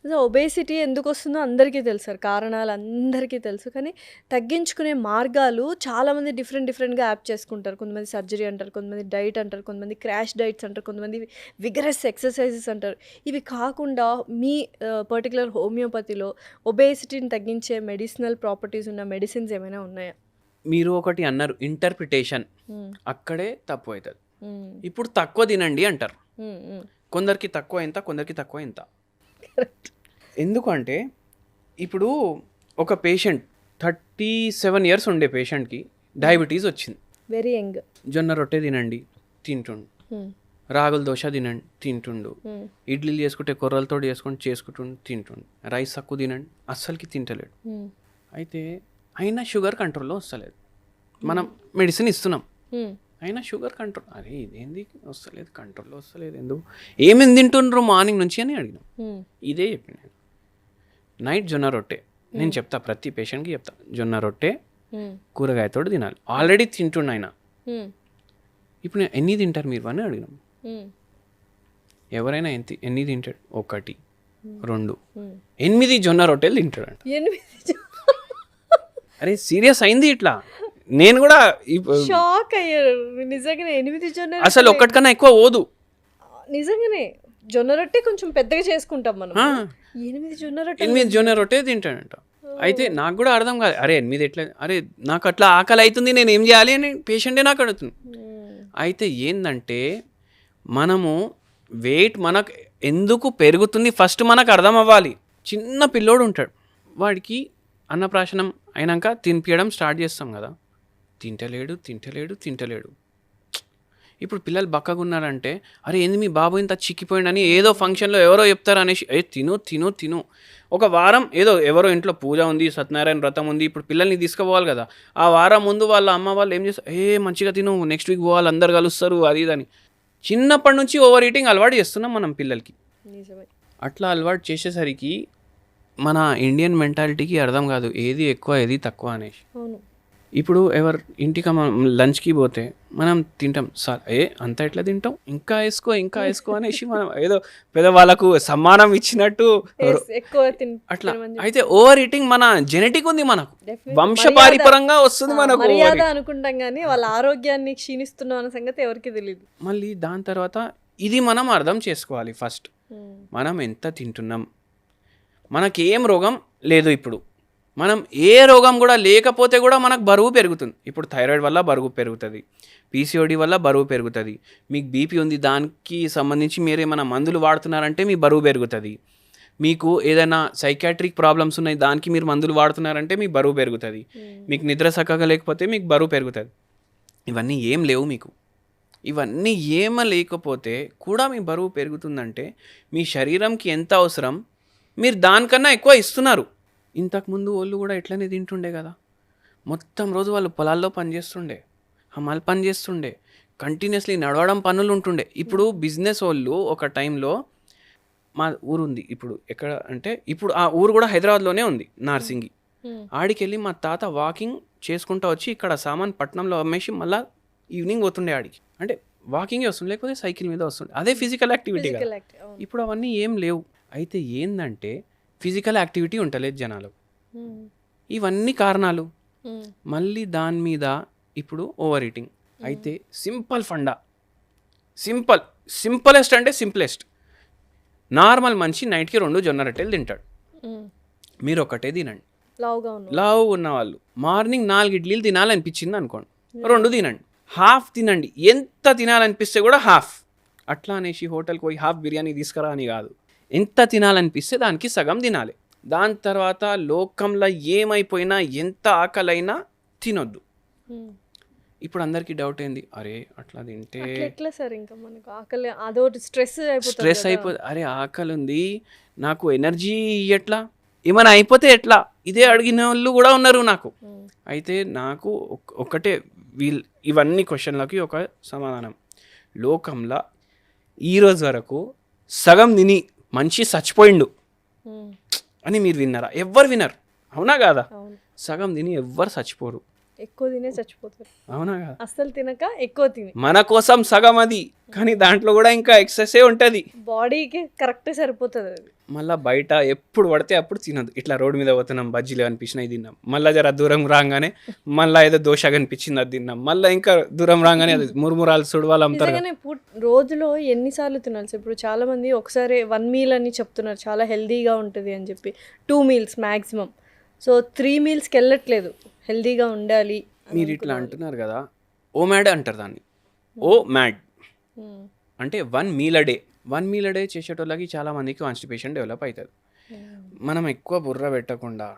సో ఒబేసిటీ ఎందుకు వస్తుందో అందరికీ తెలుసు సార్, కారణాలు అందరికీ తెలుసు. కానీ తగ్గించుకునే మార్గాలు చాలామంది డిఫరెంట్గా యాప్ చేసుకుంటారు. కొంతమంది సర్జరీ అంటారు, కొంతమంది డైట్ అంటారు, కొంతమంది క్రాష్ డైట్స్ అంటారు, కొంతమంది విగరస్ ఎక్సర్సైజెస్ అంటారు. ఇవి కాకుండా మీ పర్టికులర్ హోమియోపతిలో ఒబేసిటీని తగ్గించే మెడిసినల్ ప్రాపర్టీస్ ఉన్న మెడిసిన్స్ ఏమైనా ఉన్నాయా? మీరు ఒకటి అన్నారు ఇంటర్ప్రిటేషన్, అక్కడే తప్పు అవుతుంది. ఇప్పుడు తక్కువ తినండి అంటారు, కొందరికి తక్కువ ఎంత, కొందరికి తక్కువ ఎంత. ఎందుకంటే ఇప్పుడు ఒక పేషెంట్ 37 years ఉండే పేషెంట్కి డయాబెటీస్ వచ్చింది, వెరీ యంగ్. జొన్న రొట్టె తినండి తింటుండు, రాగుల దోశ తినండి తింటుండు, ఇడ్లీలు చేసుకుంటే కొర్రలతో చేసుకుంటుండు తింటుండు, రైస్ తక్కువ తినండి అస్సలకి తింటలేడు. అయితే అయినా షుగర్ కంట్రోల్లో వస్తలేదు. మనం మెడిసిన్ ఇస్తున్నాం, అయినా షుగర్ కంట్రోల్, అరే ఇదేంది వస్తలేదు, కంట్రోల్లో వస్తలేదు, ఎందుకు, ఏమేమి తింటుండ్రు మార్నింగ్ నుంచి అని అడిగినాం. ఇదే చెప్పిన నేను, నైట్ జొన్న రొట్టె. నేను చెప్తా ప్రతి పేషెంట్కి చెప్తా, జొన్న రొట్టె కూరగాయతో తినాలి. ఆల్రెడీ తింటుండు ఆయన, ఇప్పుడు నేను ఎన్ని తింటారు మీరు అని అడిగినాం. ఎవరైనా ఎన్ని తింటాడు? 1, 2, 8 జొన్న రొట్టెలు తింటాడు. అరే సీరియస్ అయింది ఇట్లా, నేను కూడా షాక్ అయ్యారు నిజంగా. 8 జొన్న అసలు ఒక్కటికన్నా ఎక్కువ పోదు. నిజంగానే జొన్న రొట్టె కొంచెం పెద్దగా చేసుకుంటాం మనం. 8 జొన్న రొట్టె 8 జొన్న రొట్టె తింటాడంట. అయితే నాకు కూడా అర్థం కాదు, అరే 8 ఎట్లా, అరే నాకు అట్లా ఆకలి అవుతుంది, నేను ఏం చేయాలి అని పేషెంటే నాకు అడుగుతుంది. అయితే ఏంటంటే మనము వెయిట్ మనకు ఎందుకు పెరుగుతుంది ఫస్ట్ మనకు అర్థం అవ్వాలి. చిన్న పిల్లోడు ఉంటాడు, వాడికి అన్నప్రాశనం అయినాక తినిపించడం స్టార్ట్ చేస్తాం కదా, తింటలేడు. ఇప్పుడు పిల్లలు బక్కగా ఉన్నారంటే, అరే ఏంది మీ బాబు ఇంత చిక్కిపోయిండని ఏదో ఫంక్షన్లో ఎవరో చెప్తారు అనేసి, తిను ఒక వారం ఏదో ఎవరో ఇంట్లో పూజ ఉంది, సత్యనారాయణ వ్రతం ఉంది, ఇప్పుడు పిల్లల్ని తీసుకుపోవాలి కదా, ఆ వారం ముందు వాళ్ళ అమ్మ వాళ్ళు ఏం చేస్తారు, మంచిగా తిను, నెక్స్ట్ వీక్ పోవాలి, అందరు కలుస్తారు, అది ఇదని చిన్నప్పటి నుంచి ఓవర్ ఈటింగ్ అలవాటు చేస్తున్నాం మనం పిల్లలకి. అట్లా అలవాటు చేసేసరికి మన ఇండియన్ మెంటాలిటీకి అర్థం కాదు ఏది ఎక్కువ ఏది తక్కువ అనేసి. ఇప్పుడు ఎవరు ఇంటికి లంచ్కి పోతే మనం తింటాం, సార్ అంత ఎట్లా తింటాం, ఇంకా వేసుకో అనేసి మనం ఏదో పెద్దవాళ్ళకు సమ్మానం ఇచ్చినట్టు అట్లా. అయితే ఓవర్ ఈటింగ్ మన జెనెటిక్ ఉంది, మనకు వంశపారిపరంగా వస్తుంది, మనకు మర్యాద అనుకుంటాం కానీ వాళ్ళ ఆరోగ్యాన్ని క్షీణిస్తున్నాం అనే సంగతి ఎవరికి తెలియదు. మళ్ళీ దాని తర్వాత ఇది మనం అర్థం చేసుకోవాలి. ఫస్ట్ మనం ఎంత తింటున్నాం, మనకేం రోగం లేదు, ఇప్పుడు మనం ఏ రోగం కూడా లేకపోతే కూడా మనకు బరువు పెరుగుతుంది. ఇప్పుడు థైరాయిడ్ వల్ల బరువు పెరుగుతుంది, పీసీఓడి వల్ల బరువు పెరుగుతుంది, మీకు బీపీ ఉంది దానికి సంబంధించి మీరు ఏమైనా మందులు వాడుతున్నారంటే మీ బరువు పెరుగుతుంది, మీకు ఏదైనా సైకాట్రిక్ ప్రాబ్లమ్స్ ఉన్నాయి దానికి మీరు మందులు వాడుతున్నారంటే మీ బరువు పెరుగుతుంది, మీకు నిద్ర చక్కగా లేకపోతే మీకు బరువు పెరుగుతుంది. ఇవన్నీ ఏం లేవు మీకు, ఇవన్నీ ఏమ లేకపోతే కూడా మీ బరువు పెరుగుతుందంటే మీ శరీరంకి ఎంత అవసరం మీరు దానికన్నా ఎక్కువ ఇస్తున్నారు. ఇంతకుముందు వాళ్ళు కూడా ఎట్లనే తింటుండే కదా, మొత్తం రోజు వాళ్ళు పొలాల్లో పనిచేస్తుండే, హమాల్ పని చేస్తుండే, కంటిన్యూస్లీ నడవడం పనులు ఉంటుండే. ఇప్పుడు బిజినెస్ వాళ్ళు ఒక టైంలో, మా ఊరు ఉంది ఇప్పుడు ఎక్కడ అంటే, ఇప్పుడు ఆ ఊరు కూడా హైదరాబాద్లోనే ఉంది, నార్సింగి. ఆడికి వెళ్ళి మా తాత వాకింగ్ చేసుకుంటూ వచ్చి ఇక్కడ సామాన్ పట్నంలో అమ్మేసి మళ్ళీ ఈవినింగ్ పోతుండే ఆడికి. అంటే వాకింగే వస్తుండే, లేకపోతే సైకిల్ మీద వస్తుండే, అదే ఫిజికల్ యాక్టివిటీ కదా. ఇప్పుడు అవన్నీ ఏం లేవు. అయితే ఏంటంటే ఫిజికల్ యాక్టివిటీ ఉంటలేదు జనాలకు, ఇవన్నీ కారణాలు. మళ్ళీ దాని మీద ఇప్పుడు ఓవర్ ఈటింగ్. అయితే సింపుల్ ఫండా, సింపులెస్ట్ అంటే సింప్లెస్ట్, నార్మల్ మనిషి నైట్కి 2 జొన్న రొట్టెలు తింటాడు, మీరు ఒకటే తినండి. లావు ఉన్న వాళ్ళు మార్నింగ్ 4 ఇడ్లీలు తినాలనిపించింది అనుకోండి, 2 తినండి, హాఫ్ తినండి, ఎంత తినాలనిపిస్తే కూడా హాఫ్. అట్లా అనేసి హోటల్కి పోయి హాఫ్ బిర్యానీ తీసుకురా అని కాదు, ఎంత తినాలనిపిస్తే దానికి సగం తినాలి. దాని తర్వాత లోకంలో ఏమైపోయినా ఎంత ఆకలైనా తినొద్దు. ఇప్పుడు అందరికీ డౌట్ ఏంది, అరే అట్లా తింటే స్ట్రెస్ అయిపోతుంది, అరే ఆకలి ఉంది నాకు ఎనర్జీ ఎట్లా, ఏమైనా అయిపోతే ఎట్లా, ఇదే అడిగిన వాళ్ళు కూడా ఉన్నారు నాకు. అయితే నాకు ఒకటే ఇవన్నీ క్వశ్చన్లకి ఒక సమాధానం, లోకంలో ఈరోజు వరకు సగం తిని మనిషి చచ్చిపోయిండు అని మీరు విన్నారా? ఎవ్వరు వినరు, అవునా కాదా? సగం తిని ఎవ్వరు చచ్చిపోరు, ఎక్కువ తినే చచ్చిపోతారు, అవునా కాదా? అస్సలు తినక ఎక్కువ తిని మన కోసం సగం అది, కానీ దాంట్లో కూడా ఇంకా ఎక్సెస్ ఉంటుంది, బాడీకి కరెక్ట్ సరిపోతుంది అది. మళ్ళీ బయట ఎప్పుడు పడితే అప్పుడు తినదు. ఇట్లా రోడ్డు మీద పోతున్నాం, బజ్జీలు అనిపించినవి తిన్నాం, మళ్ళీ జర దూరం రాగానే మళ్ళీ ఏదో దోశ కనిపించింది అది తిన్నాం, మళ్ళీ ఇంకా దూరం రాగానే అది మురుమురాలు సుడవాళ్ళు అమ్ముతారు. రోజులో ఎన్నిసార్లు తినాలి? ఇప్పుడు చాలా మంది ఒకసారి 1 మీల్ అని చెప్తున్నారు, చాలా హెల్దీగా ఉంటుంది అని చెప్పి, 2 మీల్స్ మ్యాక్సిమం. సో 3 మీల్స్కి వెళ్ళట్లేదు, హెల్దీగా ఉండాలి. మీరు ఇట్లా అంటున్నారు కదా, ఓ మ్యాడ్ అంటారు దాన్ని, ఓ మ్యాడ్ అంటే 1 meal a day. 1 meal a day చేసేటోళ్ళకి చాలా మందికి కాన్స్టిపేషన్ డెవలప్ అవుతుంది. మనం ఎక్కువ బుర్ర పెట్టకుండా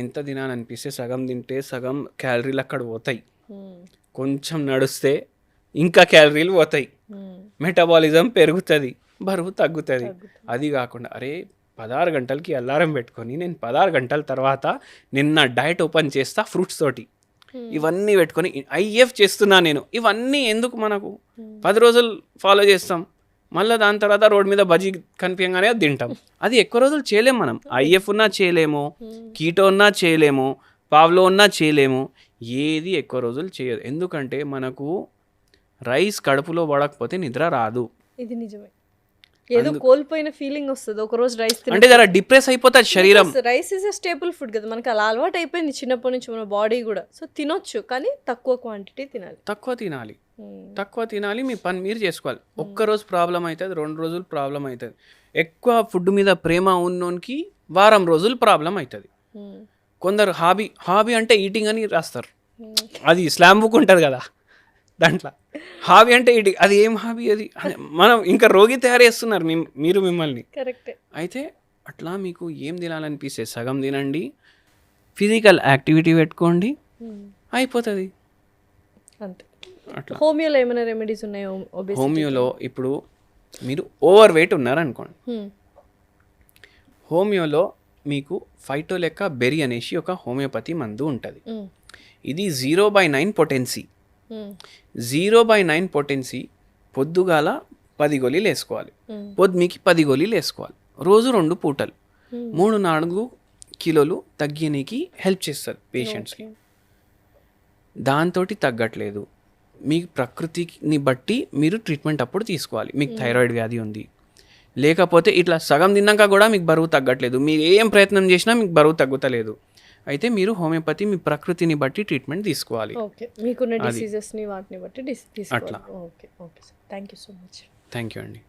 ఎంత తినాలనిపిస్తే సగం తింటే సగం క్యాలరీలు అక్కడ పోతాయి, కొంచెం నడుస్తే ఇంకా క్యాలరీలు పోతాయి, మెటబాలిజం పెరుగుతుంది, బరువు తగ్గుతుంది. అది కాకుండా అరే 16 గంటలకి అలారం పెట్టుకొని నేను 16 గంటల తర్వాత నిన్న డైట్ ఓపెన్ చేస్తా ఫ్రూట్స్ తోటి, ఇవన్నీ పెట్టుకొని ఐఎఫ్ చేస్తున్నా నేను, ఇవన్నీ ఎందుకు మనకు? 10 రోజులు ఫాలో చేస్తాం, మళ్ళీ దాని తర్వాత రోడ్ మీద బజ్జీ కనిపించగానే అది తింటాం. అది ఎక్కువ రోజులు చేయలేము మనం, ఐఎఫ్ ఉన్నా చేయలేము, కీటో ఉన్నా చేయలేము, పావ్లో ఉన్నా చేయలేము, ఏది ఎక్కువ రోజులు చేయదు. ఎందుకంటే మనకు రైస్ కడుపులో పడకపోతే నిద్ర రాదు. ఇది నిజమే, ఏదో కోల్పోయిన ఫీలింగ్ వస్తుంది ఒక రోజు రైస్ అంటే జర డిప్రెస్ అయిపోతుంది శరీరం. Rice is a staple food కదా, మనకి అలా అలవాటు అయిపోయింది చిన్నప్పటి నుంచి మన బాడీ కూడా. సో తినొచ్చు కానీ తక్కువ క్వాంటిటీ తినాలి, తక్కువ తినాలి. తక్కువ తినాలి, మీ పని మీరు చేసుకోవాలి. ఒక్కరోజు ప్రాబ్లం అవుతుంది, 2 రోజులు ప్రాబ్లం అవుతుంది. ఎక్కువ ఫుడ్ మీద ప్రేమ ఉన్నోనికి వారం రోజులు ప్రాబ్లం అవుతుంది. కొందరు హాబీ అంటే ఈటింగ్ అని రాస్తారు, అది స్లామ్ బుక్ ఉంటుంది కదా దాంట్లో. హాబీ అంటే ఈటింగ్, అది ఏం హాబీ అది అని మనం ఇంకా రోగి తయారు చేస్తున్నారు మీరు మిమ్మల్ని. కరెక్టే. అయితే అట్లా మీకు ఏం తినాలనిపిస్తే సగం తినండి, ఫిజికల్ యాక్టివిటీ పెట్టుకోండి, అయిపోతుంది అంతే. అట్లా. హోమియోలో ఏమైనా రెమెడీస్ ఉన్నాయో? హోమియోలో ఇప్పుడు మీరు ఓవర్ వెయిట్ ఉన్నారనుకోండి, హోమియోలో మీకు ఫైటోలెక్క బెరీ అనేసి ఒక హోమియోపతి మందు ఉంటుంది. ఇది 0/9 పొటెన్సీ. 0/9 పొటెన్సీ పొద్దుగాల 10 గోళీలు వేసుకోవాలి, పొద్దుమికి 10 గోళీలు వేసుకోవాలి, రోజు 2 పూటలు. 3-4 కిలోలు తగ్గడానికి హెల్ప్ చేస్తుంది పేషెంట్స్కి. దాంతో తగ్గట్లేదు, మీ ప్రకృతిని బట్టి మీరు ట్రీట్మెంట్ అప్పుడు తీసుకోవాలి. మీకు థైరాయిడ్ వ్యాధి ఉంది, లేకపోతే ఇట్లా సగం తిన్నాక కూడా మీకు బరువు తగ్గట్లేదు, మీరు ఏం ప్రయత్నం చేసినా మీకు బరువు తగ్గుతలేదు, అయితే మీరు హోమియోపతి మీ ప్రకృతిని బట్టి ట్రీట్మెంట్ తీసుకోవాలి. ఓకే, మీకున్న డిసీజెస్ని వాటిని బట్టి అట్లా. Okay okay sir, thank you so much. Thank you అండి.